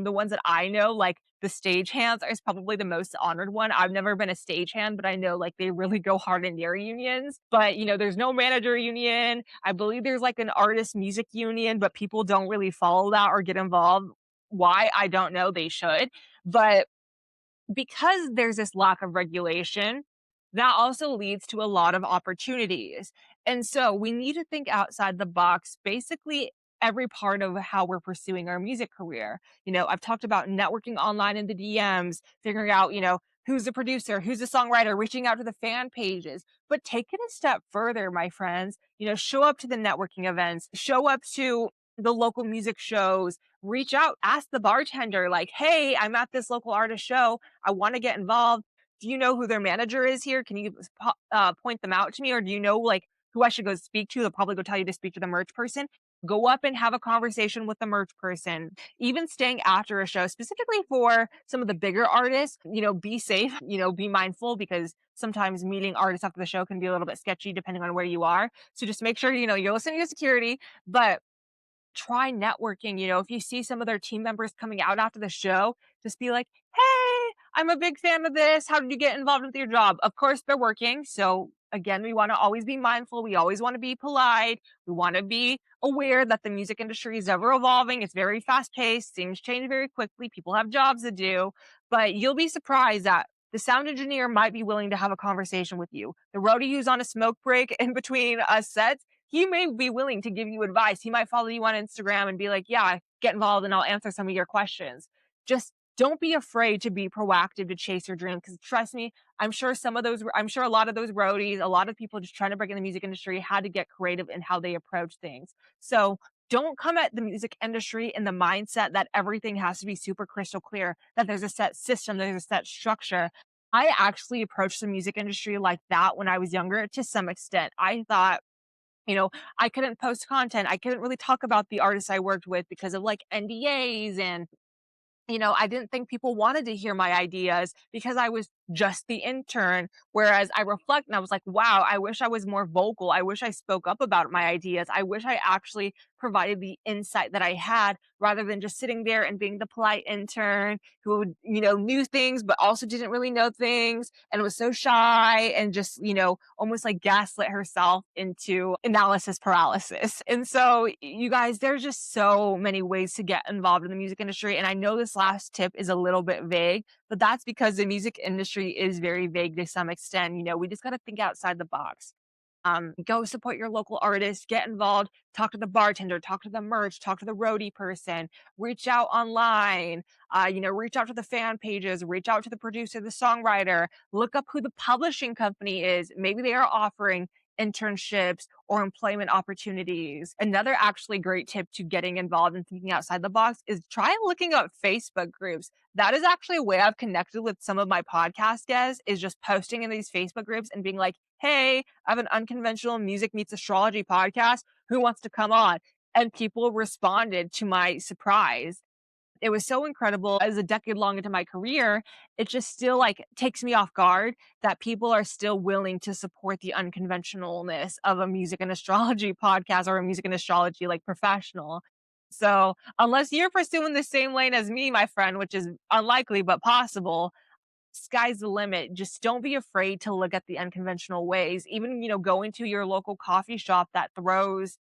the ones that I know, like the stagehands is probably the most honored one. I've never been a stagehand, but I know like they really go hard in their unions. But there's no manager union. I believe there's like an artist music union, but people don't really follow that or get involved. Why? I don't know. They should. But because there's this lack of regulation, that also leads to a lot of opportunities. And so we need to think outside the box, basically every part of how we're pursuing our music career. I've talked about networking online in the DMs, figuring out, who's the producer, who's the songwriter, reaching out to the fan pages. But take it a step further, my friends. Show up to the networking events, show up to the local music shows, reach out, ask the bartender, like, hey, I'm at this local artist show. I want to get involved. Do you know who their manager is here? Can you point them out to me? Or do you know like who I should go speak to? They'll probably go tell you to speak to the merch person. Go up and have a conversation with the merch person. Even staying after a show, specifically for some of the bigger artists, be safe, be mindful, because sometimes meeting artists after the show can be a little bit sketchy depending on where you are. So just make sure, you're listening to security, but try networking. If you see some of their team members coming out after the show, just be like, hey, I'm a big fan of this. How did you get involved with your job? Of course, they're working. So again, we want to always be mindful. We always want to be polite. We want to be aware that the music industry is ever evolving. It's very fast paced. Things change very quickly. People have jobs to do, but you'll be surprised that the sound engineer might be willing to have a conversation with you. The roadie who's on a smoke break in between sets, he may be willing to give you advice. He might follow you on Instagram and be like, yeah, get involved and I'll answer some of your questions. Just don't be afraid to be proactive to chase your dream. Because trust me, I'm sure a lot of those roadies, a lot of people just trying to break in the music industry had to get creative in how they approach things. So don't come at the music industry in the mindset that everything has to be super crystal clear, that there's a set system, there's a set structure. I actually approached the music industry like that when I was younger to some extent. I thought, I couldn't post content. I couldn't really talk about the artists I worked with because of like NDAs and I didn't think people wanted to hear my ideas because I was just the intern. Whereas I reflect and I was like, wow, I wish I was more vocal. I wish I spoke up about my ideas. I wish I actually provided the insight that I had rather than just sitting there and being the polite intern who, knew things, but also didn't really know things and was so shy and just, almost like gaslit herself into analysis paralysis. And so, you guys, there's just so many ways to get involved in the music industry. And I know this last tip is a little bit vague, but that's because the music industry is very vague to some extent. We just got to think outside the box. Go support your local artist, get involved, talk to the bartender, talk to the merch, talk to the roadie person, reach out online, reach out to the fan pages, reach out to the producer, the songwriter, look up who the publishing company is. Maybe they are offering internships or employment opportunities. Another actually great tip to getting involved and thinking outside the box is try looking up Facebook groups. That is actually a way I've connected with some of my podcast guests, is just posting in these Facebook groups and being like, hey, I have an unconventional music meets astrology podcast. Who wants to come on? And people responded, to my surprise. It was so incredible. As a decade long into my career, it just still like takes me off guard that people are still willing to support the unconventionalness of a music and astrology podcast or a music and astrology like professional. So unless you're pursuing the same lane as me, my friend, which is unlikely but possible, sky's the limit. Just don't be afraid to look at the unconventional ways. Even, going to your local coffee shop that throws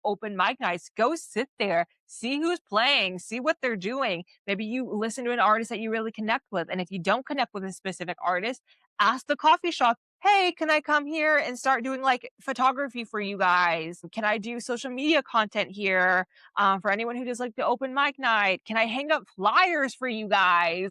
open mic nights, go sit there, see who's playing, see what they're doing. Maybe you listen to an artist that you really connect with. And if you don't connect with a specific artist, ask the coffee shop, hey, can I come here and start doing like photography for you guys? Can I do social media content here? For anyone who does like the open mic night, can I hang up flyers for you guys?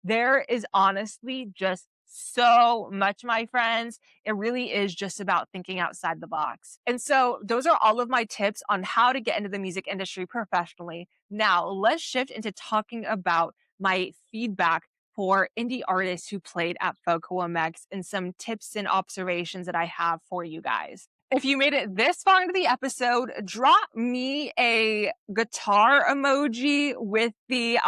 There is honestly just so much, my friends. It really is just about thinking outside the box. And so, those are all of my tips on how to get into the music industry professionally. Now, let's shift into talking about my feedback for indie artists who played at FoCoMX and some tips and observations that I have for you guys. If you made it this far into the episode, drop me a guitar emoji with the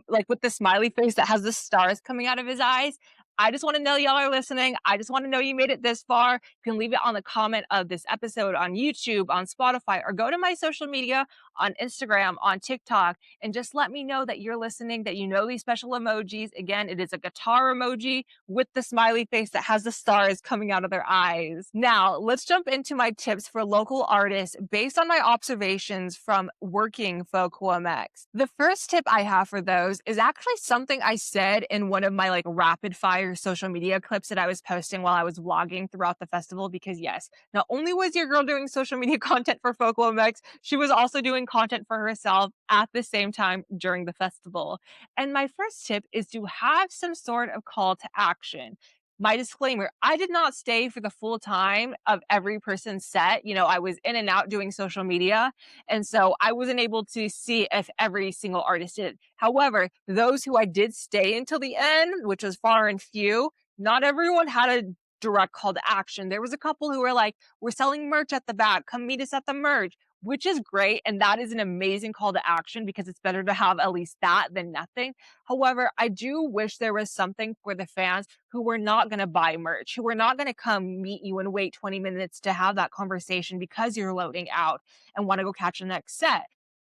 like with the smiley face that has the stars coming out of his eyes. I just want to know y'all are listening. I just want to know you made it this far. You can leave it on the comment of this episode on YouTube, on Spotify, or go to my social media on Instagram, on TikTok, and just let me know that you're listening, that you know these special emojis. Again, it is a guitar emoji with the smiley face that has the stars coming out of their eyes. Now, let's jump into my tips for local artists based on my observations from working FoCoMX. The first tip I have for those is actually something I said in one of my like rapid fire social media clips that I was posting while I was vlogging throughout the festival. Because yes, not only was your girl doing social media content for FoCoMX, she was also doing content for herself at the same time during the festival. And my first tip is to have some sort of call to action. My disclaimer, I did not stay for the full time of every person's set. You know, I was in and out doing social media. And so I wasn't able to see if every single artist did. However, those who I did stay until the end, which was far and few, not everyone had a direct call to action. There was a couple who were like, we're selling merch at the back. Come meet us at the merch, which is great. And that is an amazing call to action because it's better to have at least that than nothing. However, I do wish there was something for the fans who were not going to buy merch, who were not going to come meet you and wait 20 minutes to have that conversation because you're loading out and want to go catch the next set.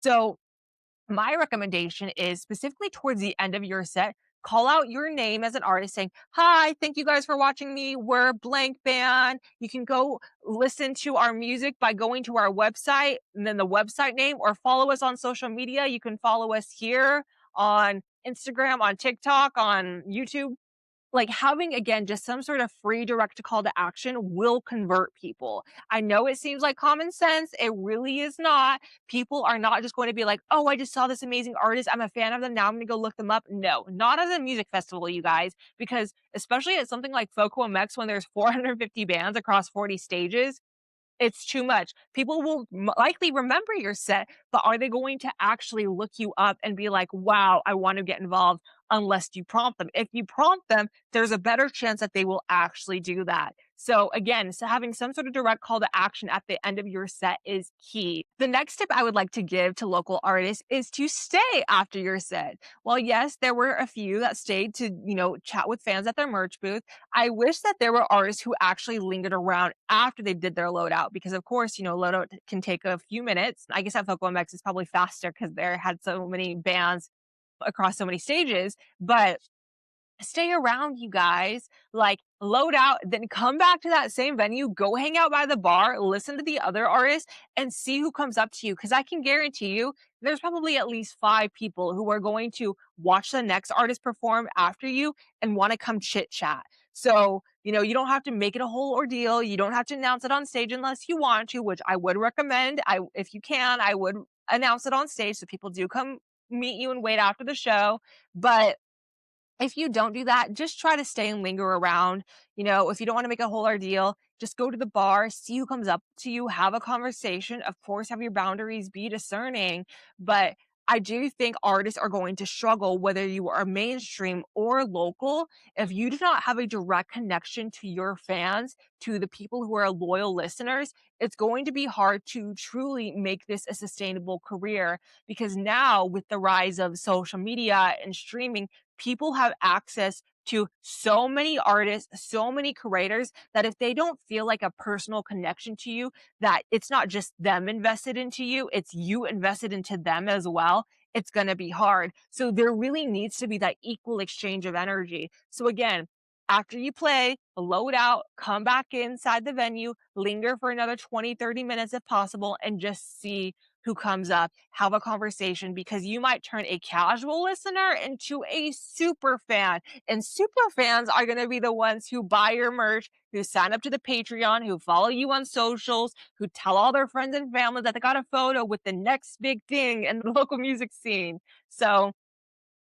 So my recommendation is specifically towards the end of your set, call out your name as an artist saying, hi, thank you guys for watching me. We're blank band. You can go listen to our music by going to our website and then the website name, or follow us on social media. You can follow us here on Instagram, on TikTok, on YouTube. Like having again just some sort of free direct call to action will convert people. I know it seems like common sense. It really is not. People are not just going to be like, oh, I just saw this amazing artist. I'm a fan of them. Now I'm going to go look them up. No, not at a music festival, you guys, because especially at something like FoCoMX when there's 450 bands across 40 stages, it's too much. People will likely remember your set, but are they going to actually look you up and be like, wow, I want to get involved, unless you prompt them? If you prompt them, there's a better chance that they will actually do that. So again, so having some sort of direct call to action at the end of your set is key. The next tip I would like to give to local artists is to stay after your set. Well, yes, there were a few that stayed to, chat with fans at their merch booth. I wish that there were artists who actually lingered around after they did their loadout because, of course, loadout can take a few minutes. I guess at FoCoMX is probably faster because there had so many bands across so many stages, but stay around, you guys. Like, load out, then come back to that same venue, go hang out by the bar, listen to the other artists, and see who comes up to you. Because I can guarantee you, there's probably at least 5 people who are going to watch the next artist perform after you and want to come chit chat. So, you don't have to make it a whole ordeal. You don't have to announce it on stage unless you want to, which I would recommend. If you can, I would announce it on stage so people do come meet you and wait after the show. But if you don't do that, just try to stay and linger around. If you don't want to make a whole ordeal, just go to the bar, see who comes up to you, have a conversation. Of course, have your boundaries, be discerning. But I do think artists are going to struggle, whether you are mainstream or local, if you do not have a direct connection to your fans, to the people who are loyal listeners. It's going to be hard to truly make this a sustainable career because now, with the rise of social media and streaming, people have access to so many artists, so many creators that if they don't feel like a personal connection to you, that it's not just them invested into you, it's you invested into them as well, it's going to be hard. So there really needs to be that equal exchange of energy. So again, after you play, load out, come back inside the venue, linger for another 20, 30 minutes if possible, and just see who comes up, have a conversation, because you might turn a casual listener into a super fan. And super fans are going to be the ones who buy your merch, who sign up to the Patreon, who follow you on socials, who tell all their friends and family that they got a photo with the next big thing in the local music scene. So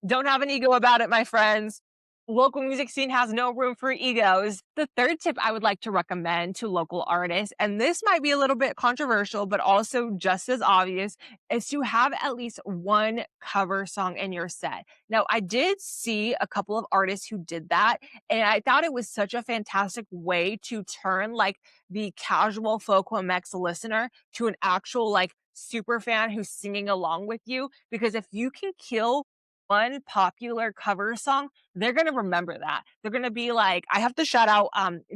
don't have an ego about it, my friends. Local music scene has no room for egos. The third tip I would like to recommend to local artists, and this might be a little bit controversial, but also just as obvious, is to have at least one cover song in your set. Now, I did see a couple of artists who did that, and I thought it was such a fantastic way to turn like the casual FoCoMX listener to an actual like super fan who's singing along with you. Because if you can kill one popular cover song, they're gonna remember that. They're gonna be like, I have to shout out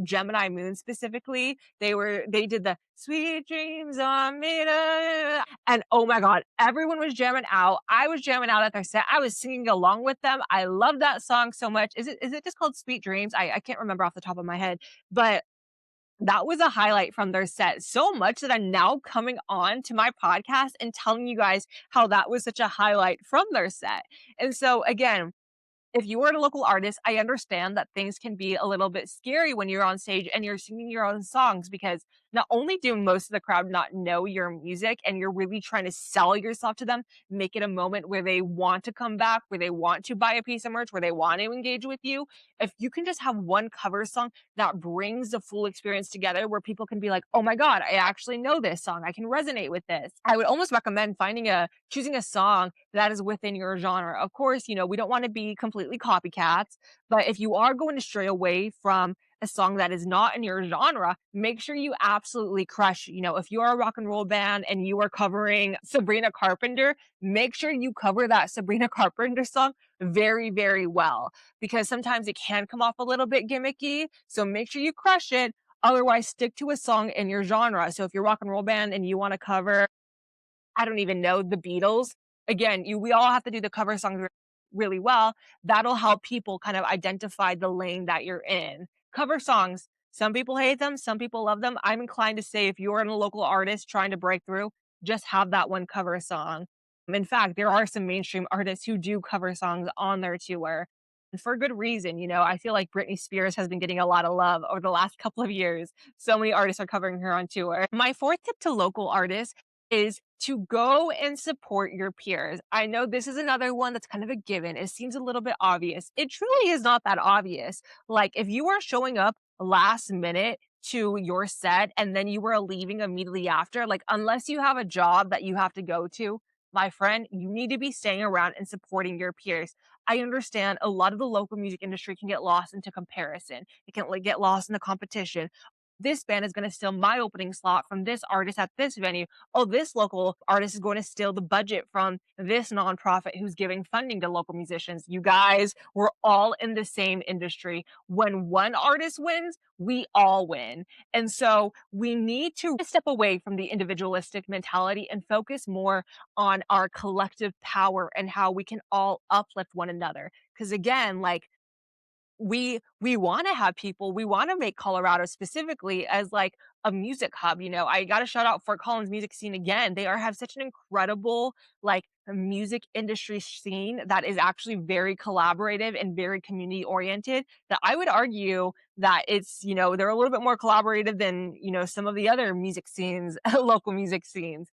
Gemini Moon specifically. They did the sweet dreams on me. And oh my god, everyone was jamming out. I was jamming out at their set. I was singing along with them. I love that song so much. Is it just called Sweet Dreams? I can't remember off the top of my head, but that was a highlight from their set so much that I'm now coming on to my podcast and telling you guys how that was such a highlight from their set. And so again, if you are a local artist, I understand that things can be a little bit scary when you're on stage and you're singing your own songs, because not only do most of the crowd not know your music and you're really trying to sell yourself to them, make it a moment where they want to come back, where they want to buy a piece of merch, where they want to engage with you. If you can just have one cover song that brings the full experience together, where people can be like, oh my God, I actually know this song. I can resonate with this. I would almost recommend choosing a song that is within your genre. Of course, we don't want to be completely copycats, but if you are going to stray away from a song that is not in your genre, make sure you absolutely crush. If you are a rock and roll band and you are covering Sabrina Carpenter, make sure you cover that Sabrina Carpenter song very, very well, because sometimes it can come off a little bit gimmicky. So make sure you crush it. Otherwise, stick to a song in your genre. So if you're a rock and roll band and you want to cover, I don't even know, the Beatles. Again, we all have to do the cover songs really well. That'll help people kind of identify the lane that you're in. Cover songs, some people hate them, some people love them. I'm inclined to say if you're a local artist trying to break through, just have that one cover song. In fact, there are some mainstream artists who do cover songs on their tour. And for good reason. I feel like Britney Spears has been getting a lot of love over the last couple of years. So many artists are covering her on tour. My fourth tip to local artists is to go and support your peers. I know this is another one that's kind of a given. It seems a little bit obvious. It truly is not that obvious. Like if you are showing up last minute to your set and then you are leaving immediately after, like unless you have a job that you have to go to, my friend, you need to be staying around and supporting your peers. I understand a lot of the local music industry can get lost into comparison. It can like, get lost in the competition. This band is going to steal my opening slot from this artist at this venue. Oh, this local artist is going to steal the budget from this nonprofit who's giving funding to local musicians. You guys, we're all in the same industry. When one artist wins, we all win. And so we need to step away from the individualistic mentality and focus more on our collective power and how we can all uplift one another. Because again, like we want to have people, we want to make Colorado specifically as like a music hub. I got to shout out Fort Collins music scene again. They have such an incredible like music industry scene that is actually very collaborative and very community oriented, that I would argue that they're a little bit more collaborative than some of the other music scenes, local music scenes.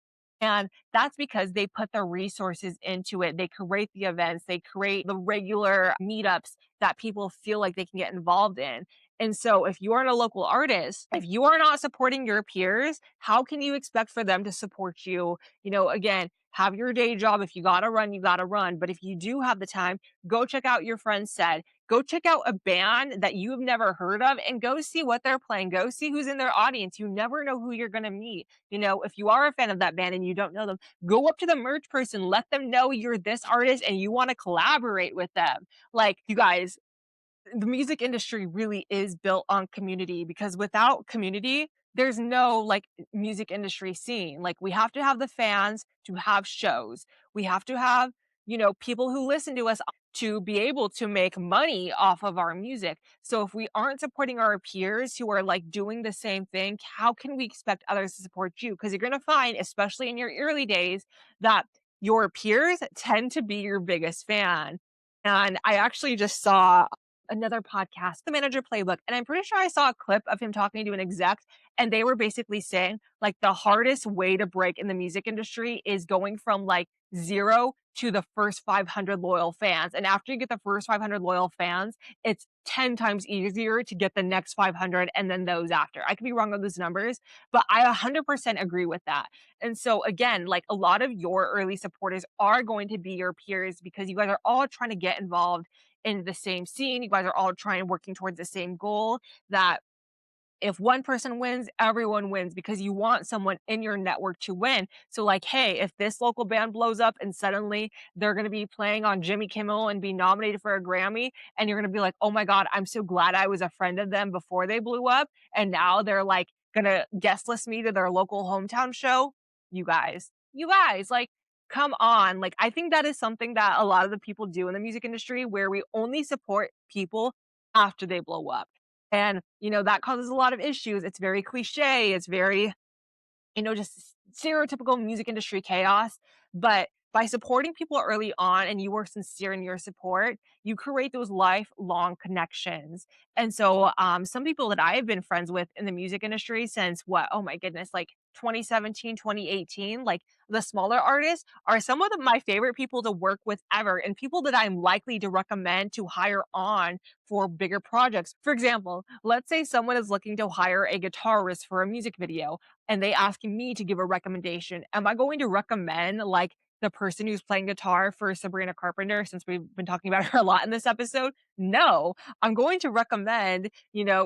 And that's because they put their resources into it. They create the events, they create the regular meetups that people feel like they can get involved in. And so if you aren't a local artist, if you are not supporting your peers, how can you expect for them to support you? Again, have your day job. If you got to run, you got to run. But if you do have the time, go check out your friend's set. Go check out a band that you've never heard of and go see what they're playing. Go see who's in their audience. You never know who you're going to meet. If you are a fan of that band and you don't know them, go up to the merch person, let them know you're this artist and you want to collaborate with them. Like, you guys, the music industry really is built on community, because without community, there's no like music industry scene. Like we have to have the fans to have shows. We have to have, people who listen to us to be able to make money off of our music. So if we aren't supporting our peers who are like doing the same thing, how can we expect others to support you? Because you're going to find, especially in your early days, that your peers tend to be your biggest fan. And I actually just saw another podcast, The Manager Playbook. And I'm pretty sure I saw a clip of him talking to an exec. And they were basically saying like the hardest way to break in the music industry is going from like zero to the first 500 loyal fans. And after you get the first 500 loyal fans, it's 10 times easier to get the next 500 and then those after. I could be wrong on those numbers, but I 100% agree with that. And so again, like a lot of your early supporters are going to be your peers because you guys are all trying to get involved in the same scene. You guys are all trying working towards the same goal, that if one person wins, everyone wins because you want someone in your network to win. So like, hey, if this local band blows up and suddenly they're going to be playing on Jimmy Kimmel and be nominated for a Grammy, and you're going to be like, oh my God, I'm so glad I was a friend of them before they blew up. And now they're like going to guest list me to their local hometown show. You guys, like, come on. Like, I think that is something that a lot of the people do in the music industry where we only support people after they blow up. And, that causes a lot of issues. It's very cliche. It's very, just stereotypical music industry chaos. But by supporting people early on and you were sincere in your support, you create those lifelong connections. And so some people that I have been friends with in the music industry since what, oh my goodness, like 2017, 2018, like the smaller artists are some of my favorite people to work with ever and people that I'm likely to recommend to hire on for bigger projects. For example, let's say someone is looking to hire a guitarist for a music video and they asking me to give a recommendation. Am I going to recommend like the person who's playing guitar for Sabrina Carpenter, since we've been talking about her a lot in this episode? No, I'm going to recommend,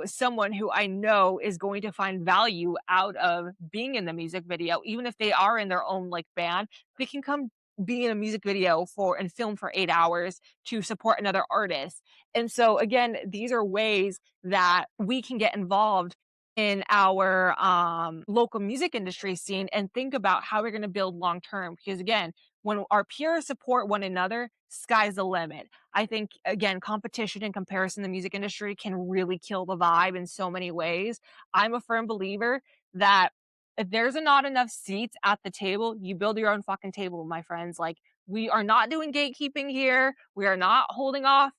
someone who I know is going to find value out of being in the music video, even if they are in their own like band, they can come be in a music video for and film for 8 hours to support another artist. And so again, these are ways that we can get involved in our local music industry scene and think about how we're going to build long term. Because again, when our peers support one another, sky's the limit. I think again, competition and comparison in the music industry can really kill the vibe in so many ways. I'm a firm believer that if there's not enough seats at the table, you build your own fucking table, my friends. Like, we are not doing gatekeeping here. We are not holding off,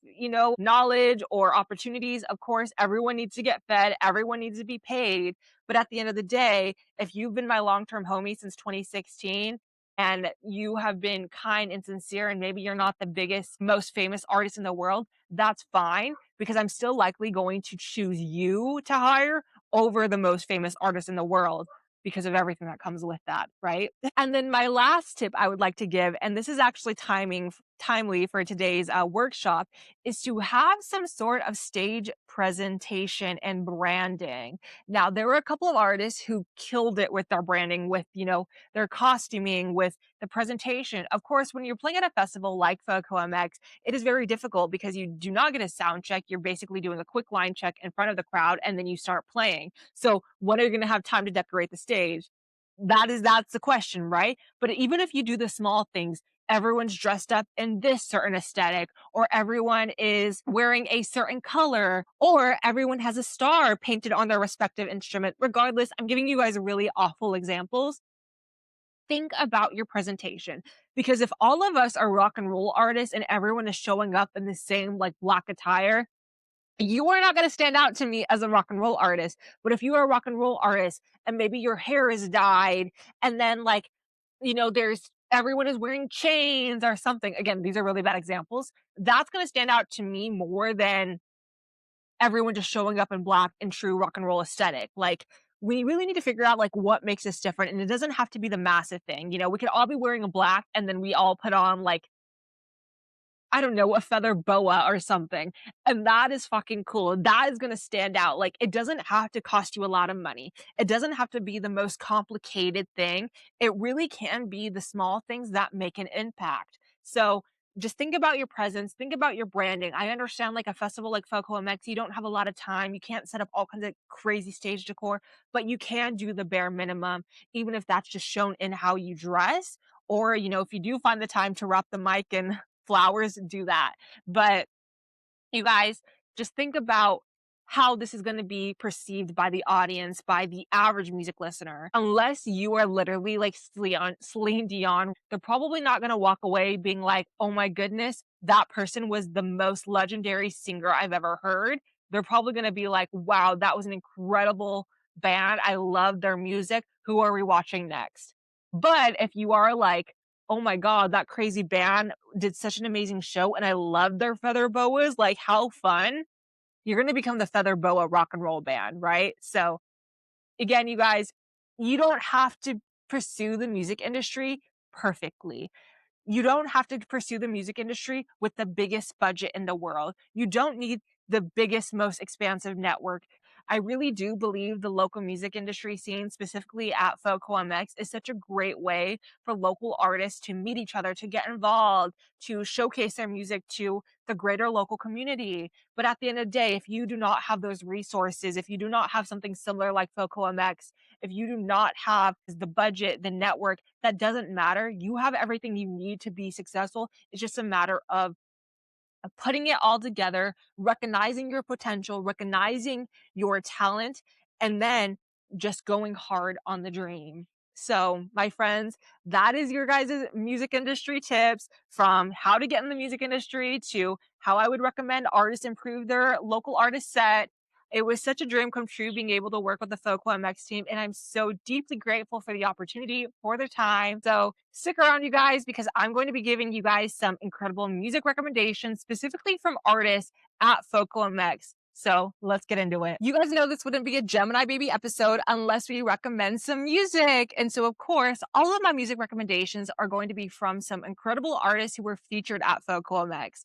knowledge or opportunities. Of course, everyone needs to get fed. Everyone needs to be paid. But at the end of the day, if you've been my long-term homie since 2016 and you have been kind and sincere, and maybe you're not the biggest, most famous artist in the world, that's fine because I'm still likely going to choose you to hire over the most famous artist in the world because of everything that comes with that, right? And then my last tip I would like to give, and this is actually timely for today's workshop, is to have some sort of stage presentation and branding. Now, there were a couple of artists who killed it with their branding, with their costuming, with the presentation. Of course, when you're playing at a festival like FoCoMX, it is very difficult because you do not get a sound check. You're basically doing a quick line check in front of the crowd, and then you start playing. So when are you going to have time to decorate the stage? That's the question, right? But even if you do the small things, everyone's dressed up in this certain aesthetic, or everyone is wearing a certain color, or everyone has a star painted on their respective instrument. Regardless, I'm giving you guys really awful examples. Think about your presentation, because if all of us are rock and roll artists and everyone is showing up in the same like black attire, you are not going to stand out to me as a rock and roll artist. But if you are a rock and roll artist and maybe your hair is dyed and then like, there's everyone is wearing chains or something. Again, these are really bad examples. That's going to stand out to me more than everyone just showing up in black and true rock and roll aesthetic. Like, we really need to figure out like what makes us different. And it doesn't have to be the massive thing. We could all be wearing a black and then we all put on like, I don't know, a feather boa or something. And that is fucking cool. That is going to stand out. Like, it doesn't have to cost you a lot of money. It doesn't have to be the most complicated thing. It really can be the small things that make an impact. So just think about your presence, think about your branding. I understand like a festival like FoCoMX, you don't have a lot of time. You can't set up all kinds of crazy stage decor, but you can do the bare minimum, even if that's just shown in how you dress. Or, if you do find the time to wrap the mic in flowers, do that. But you guys, just think about how this is going to be perceived by the audience, by the average music listener. Unless you are literally like Celine Dion, they're probably not going to walk away being like, oh my goodness, that person was the most legendary singer I've ever heard. They're probably going to be like, wow, that was an incredible band. I love their music. Who are we watching next? But if you are like, oh my God, that crazy band did such an amazing show and I love their feather boas, like how fun, you're going to become the feather boa rock and roll band, right? So again, you guys, you don't have to pursue the music industry perfectly. You don't have to pursue the music industry with the biggest budget in the world. You don't need the biggest, most expansive network. I really do believe the local music industry scene, specifically at FoCoMX, is such a great way for local artists to meet each other, to get involved, to showcase their music to the greater local community. But at the end of the day, if you do not have those resources, if you do not have something similar like FoCoMX, if you do not have the budget, the network, that doesn't matter. You have everything you need to be successful. It's just a matter of putting it all together, recognizing your potential, recognizing your talent, and then just going hard on the dream. So, my friends, that is your guys' music industry tips, from how to get in the music industry to how I would recommend artists improve their local artist set. It was such a dream come true being able to work with the FoCoMX team, and I'm so deeply grateful for the opportunity, for the time. So stick around, you guys, because I'm going to be giving you guys some incredible music recommendations, specifically from artists at FoCoMX. So let's get into it. You guys know this wouldn't be a Gemini Baby episode unless we recommend some music. And so, of course, all of my music recommendations are going to be from some incredible artists who were featured at FoCoMX.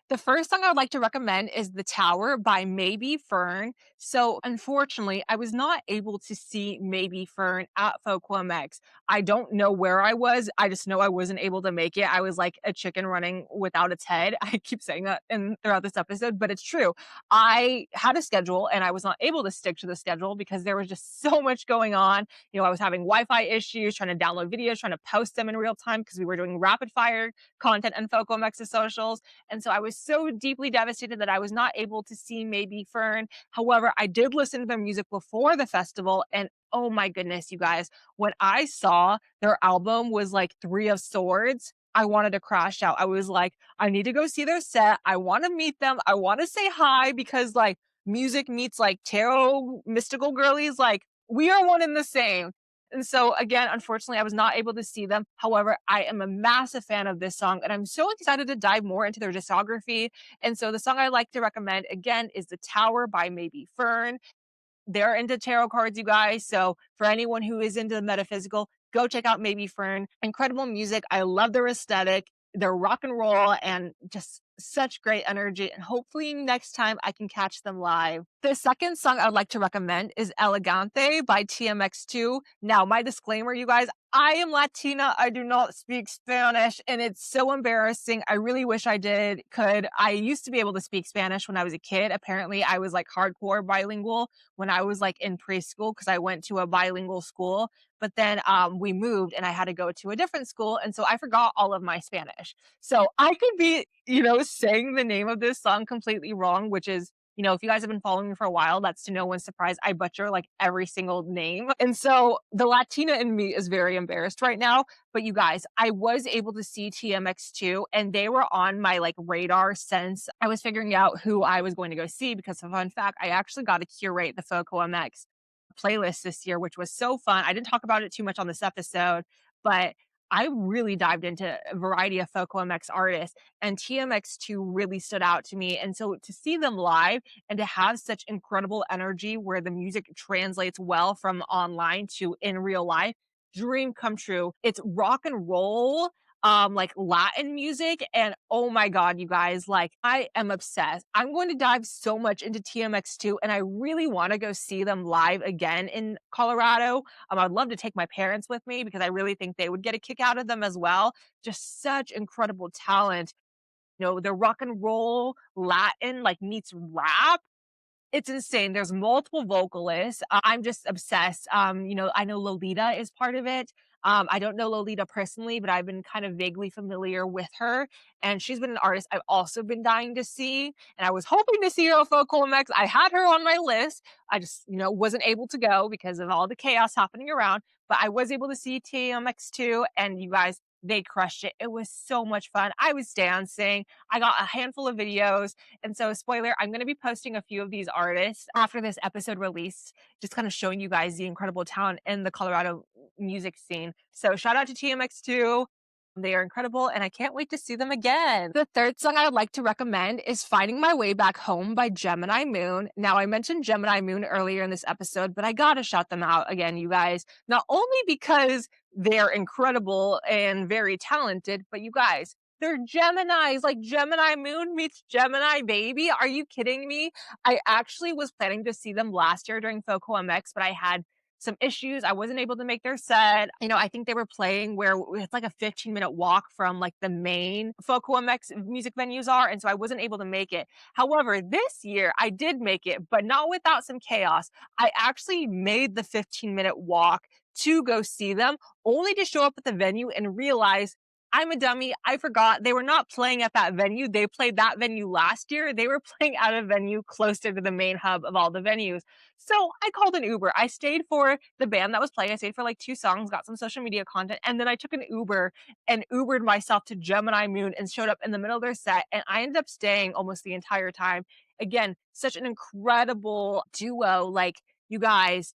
The first song I would like to recommend is The Tower by Maybe Fern. So, unfortunately, I was not able to see Maybe Fern at FoCoMX. I don't know where I was. I just know I wasn't able to make it. I was like a chicken running without its head. I keep saying that throughout this episode, but it's true. I had a schedule and I was not able to stick to the schedule because there was just so much going on. I was having Wi-Fi issues, trying to download videos, trying to post them in real time because we were doing rapid fire content and FoCoMX's socials. And so I was so deeply devastated that I was not able to see Maybe Fern. However, I did listen to their music before the festival, and oh my goodness, you guys, when I saw their album was like Three of Swords, I wanted to crash out. I was like, I need to go see their set. I want to meet them. I want to say hi because like music meets like tarot mystical girlies, like we are one and the same. And so again, unfortunately, I was not able to see them. However, I am a massive fan of this song and I'm so excited to dive more into their discography. And so the song I like to recommend again is The Tower by Maybe Fern. They're into tarot cards, you guys. So for anyone who is into the metaphysical, go check out Maybe Fern. Incredible music. I love their aesthetic, their rock and roll, and just such great energy. And hopefully next time I can catch them live. The second song I would like to recommend is Elegante by TMX2. Now, my disclaimer, you guys, I am Latina. I do not speak Spanish, and it's so embarrassing. I really wish I could. I used to be able to speak Spanish when I was a kid. Apparently, I was like hardcore bilingual when I was like in preschool because I went to a bilingual school. But then we moved and I had to go to a different school. And so I forgot all of my Spanish. So I could be, saying the name of this song completely wrong, which is, if you guys have been following me for a while, that's to no one's surprise. I butcher like every single name. And so the Latina in me is very embarrassed right now. But you guys, I was able to see TMX2 and they were on my like radar since I was figuring out who I was going to go see, because a fun fact, I actually got to curate the FoCoMX playlist this year, which was so fun. I didn't talk about it too much on this episode, but I really dived into a variety of FoCoMX artists, and TMX2 really stood out to me. And so to see them live and to have such incredible energy where the music translates well from online to in real life, dream come true. It's rock and roll, like Latin music, and oh my god, you guys, like I am obsessed. I'm going to dive so much into TMX2 and I really want to go see them live again in Colorado. I'd love to take my parents with me because I really think they would get a kick out of them as well. Just such incredible talent. The rock and roll Latin like meets rap, it's insane. There's multiple vocalists. I'm just obsessed. I know Lolita is part of it. I don't know Lolita personally, but I've been kind of vaguely familiar with her. And she's been an artist I've also been dying to see. And I was hoping to see her at FoCoMX. I had her on my list. I just, wasn't able to go because of all the chaos happening around. But I was able to see TMX2. And you guys, They crushed it. It was so much fun. I was dancing. I got a handful of videos. And so, spoiler, I'm going to be posting a few of these artists after this episode released, just kind of showing you guys the incredible talent in the Colorado music scene. So, shout out to TMX2. They are incredible, and I can't wait to see them again. The third song I would like to recommend is Finding My Way Back Home by Gemini Moon. Now, I mentioned Gemini Moon earlier in this episode, but I gotta shout them out again, you guys. Not only because they're incredible and very talented, but you guys, they're Geminis, like Gemini Moon meets Gemini Baby. Are you kidding me? I actually was planning to see them last year during FoCoMX, but I had some issues. I wasn't able to make their set. I think they were playing where it's like a 15-minute walk from like the main FoCoMX music venues are. And so I wasn't able to make it. However, this year I did make it, but not without some chaos. I actually made the 15-minute walk to go see them, only to show up at the venue and realize I'm a dummy. I forgot they were not playing at that venue. They played that venue last year. They were playing at a venue closer to the main hub of all the venues. So I called an Uber. I stayed for the band that was playing. I stayed for like 2 songs, got some social media content, and then I took an Uber and Ubered myself to Gemini Moon and showed up in the middle of their set. And I ended up staying almost the entire time. Again, such an incredible duo. Like, you guys,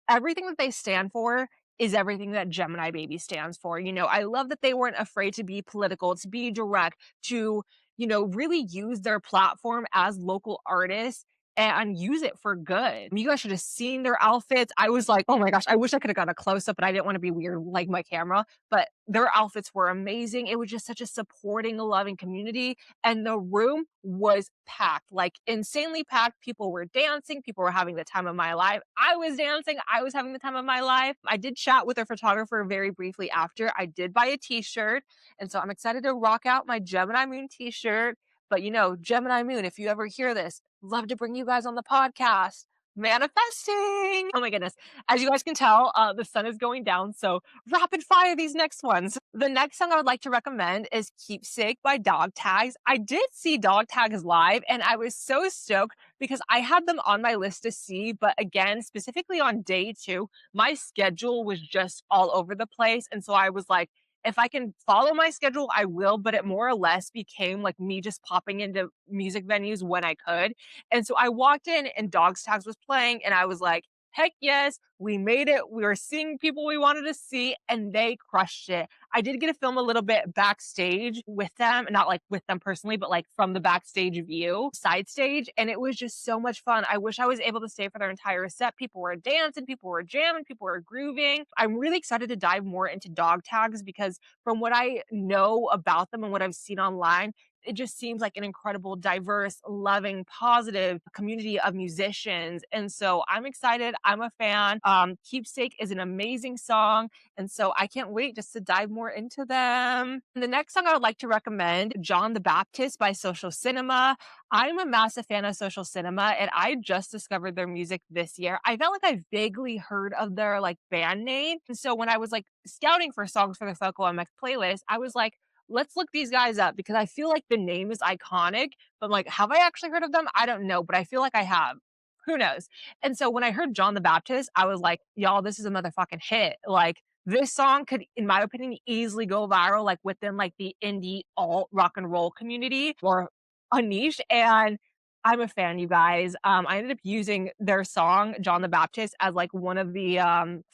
everything that they stand for is everything that Gemini Baby stands for. I love that they weren't afraid to be political, to be direct, to, really use their platform as local artists and use it for good. You guys should have seen their outfits. I was like, oh my gosh, I wish I could have got a close up, but I didn't want to be weird like my camera. But their outfits were amazing. It was just such a supporting, loving community. And the room was packed, like insanely packed. People were dancing. People were having the time of my life. I was dancing. I was having the time of my life. I did chat with their photographer very briefly after. I did buy a t-shirt. And so I'm excited to rock out my Gemini Moon t-shirt. But Gemini Moon, if you ever hear this, love to bring you guys on the podcast. Manifesting. Oh my goodness. As you guys can tell, the sun is going down. So rapid fire these next ones. The next song I would like to recommend is Keepsake by Dog Tags. I did see Dog Tags live and I was so stoked because I had them on my list to see. But again, specifically on day 2, my schedule was just all over the place. And so I was like, if I can follow my schedule, I will, but it more or less became like me just popping into music venues when I could. And so I walked in and Dogs Tags was playing and I was like, heck yes, we made it. We were seeing people we wanted to see and they crushed it. I did get to film a little bit backstage with them, not like with them personally, but like from the backstage view, side stage. And it was just so much fun. I wish I was able to stay for their entire set. People were dancing, people were jamming, people were grooving. I'm really excited to dive more into Dog Tags because from what I know about them and what I've seen online, it just seems like an incredible, diverse, loving, positive community of musicians. And so I'm excited. I'm a fan. Keepsake is an amazing song. And so I can't wait just to dive more into them. And the next song I would like to recommend, John the Baptist by Social Cinema. I'm a massive fan of Social Cinema and I just discovered their music this year. I felt like I vaguely heard of their like band name. And so when I was like scouting for songs for the FoCoMX playlist, I was like, let's look these guys up because I feel like the name is iconic, but like, have I actually heard of them? I don't know, but I feel like I have. Who knows? And so when I heard John the Baptist, I was like, y'all, this is a motherfucking hit. Like, this song could, in my opinion, easily go viral, like within like the indie alt rock and roll community or a niche. And I'm a fan, you guys. I ended up using their song, John the Baptist, as like one of the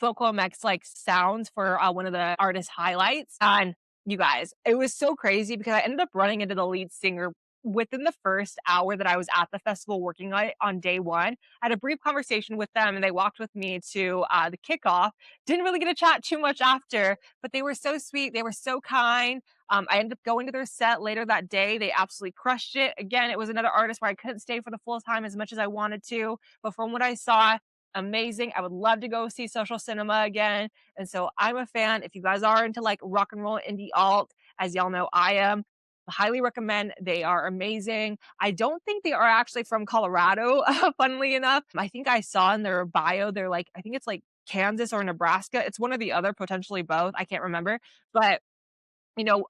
FoCoMX like sounds for one of the artist highlights. And you guys, it was so crazy because I ended up running into the lead singer within the first hour that I was at the festival working on day 1. I had a brief conversation with them and they walked with me to the kickoff. Didn't really get to chat too much after, but they were so sweet. They were so kind. I ended up going to their set later that day. They absolutely crushed it. Again, it was another artist where I couldn't stay for the full time as much as I wanted to, but from what I saw, amazing. I would love to go see Social Cinema again. And so I'm a fan. If you guys are into like rock and roll indie alt, as y'all know I am, highly recommend. They are amazing. I don't think they are actually from Colorado, funnily enough. I think I saw in their bio, they're like, I think it's like Kansas or Nebraska. It's one or the other, potentially both. I can't remember. But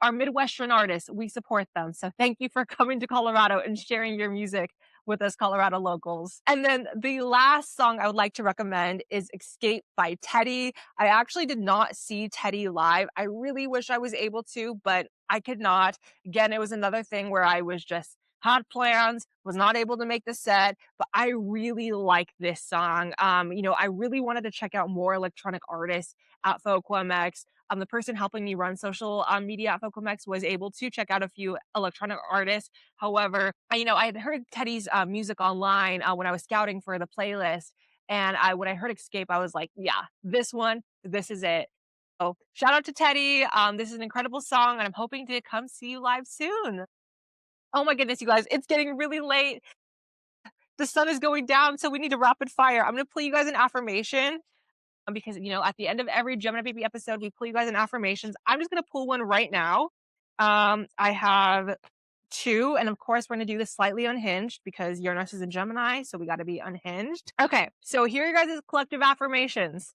our Midwestern artists, we support them. So thank you for coming to Colorado and sharing your music with us Colorado locals. And then the last song I would like to recommend is Escape by Teddy. I actually did not see Teddy live. I really wish I was able to, but I could not. Again, it was another thing where I was just had plans, was not able to make the set, but I really like this song. I really wanted to check out more electronic artists at FoCoMX. The person helping me run social media at FoCoMX was able to check out a few electronic artists. However, I had heard Teddy's music online when I was scouting for the playlist, and when I heard Escape, I was like, yeah, this is it. So shout out to Teddy. This is an incredible song, and I'm hoping to come see you live soon. Oh my goodness, you guys, it's getting really late. The sun is going down, so we need to rapid fire. I'm gonna play you guys an affirmation because at the end of every Gemini Baby episode, we pull you guys in affirmations. I'm just gonna pull one right now. I have two, and of course, we're gonna do this slightly unhinged because Uranus is in Gemini, so we got to be unhinged. Okay, so here are you guys' collective affirmations.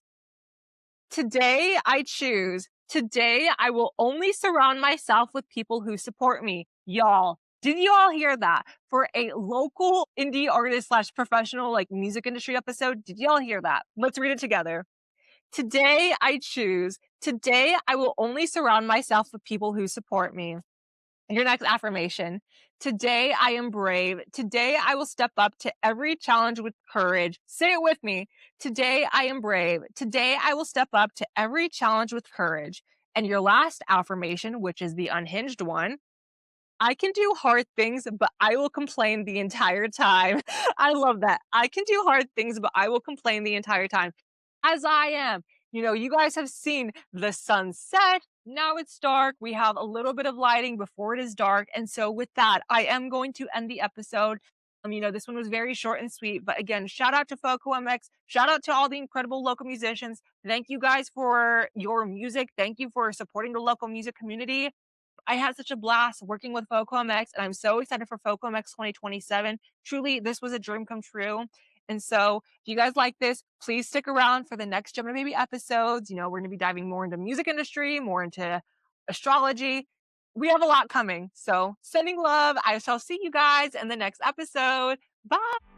Today I choose. Today I will only surround myself with people who support me. Y'all, did you all hear that? For a local indie artist slash professional like music industry episode, did y'all hear that? Let's read it together. Today I choose. Today I will only surround myself with people who support me. Your next affirmation. Today I am brave. Today I will step up to every challenge with courage. Say it with me. Today I am brave. Today I will step up to every challenge with courage. And your last affirmation, which is the unhinged one. I can do hard things, but I will complain the entire time. I love that. I can do hard things, but I will complain the entire time. As I am. You guys have seen the sunset. Now it's dark. We have a little bit of lighting before it is dark. And so with that, I am going to end the episode. This one was very short and sweet, but again, shout out to FoCoMX. Shout out to all the incredible local musicians. Thank you guys for your music. Thank you for supporting the local music community. I had such a blast working with FoCoMX, and I'm so excited for FoCoMX 2027. Truly, this was a dream come true. And so, if you guys like this, please stick around for the next Gemini Baby episodes. We're going to be diving more into music industry, more into astrology. We have a lot coming. So, sending love. I shall see you guys in the next episode. Bye.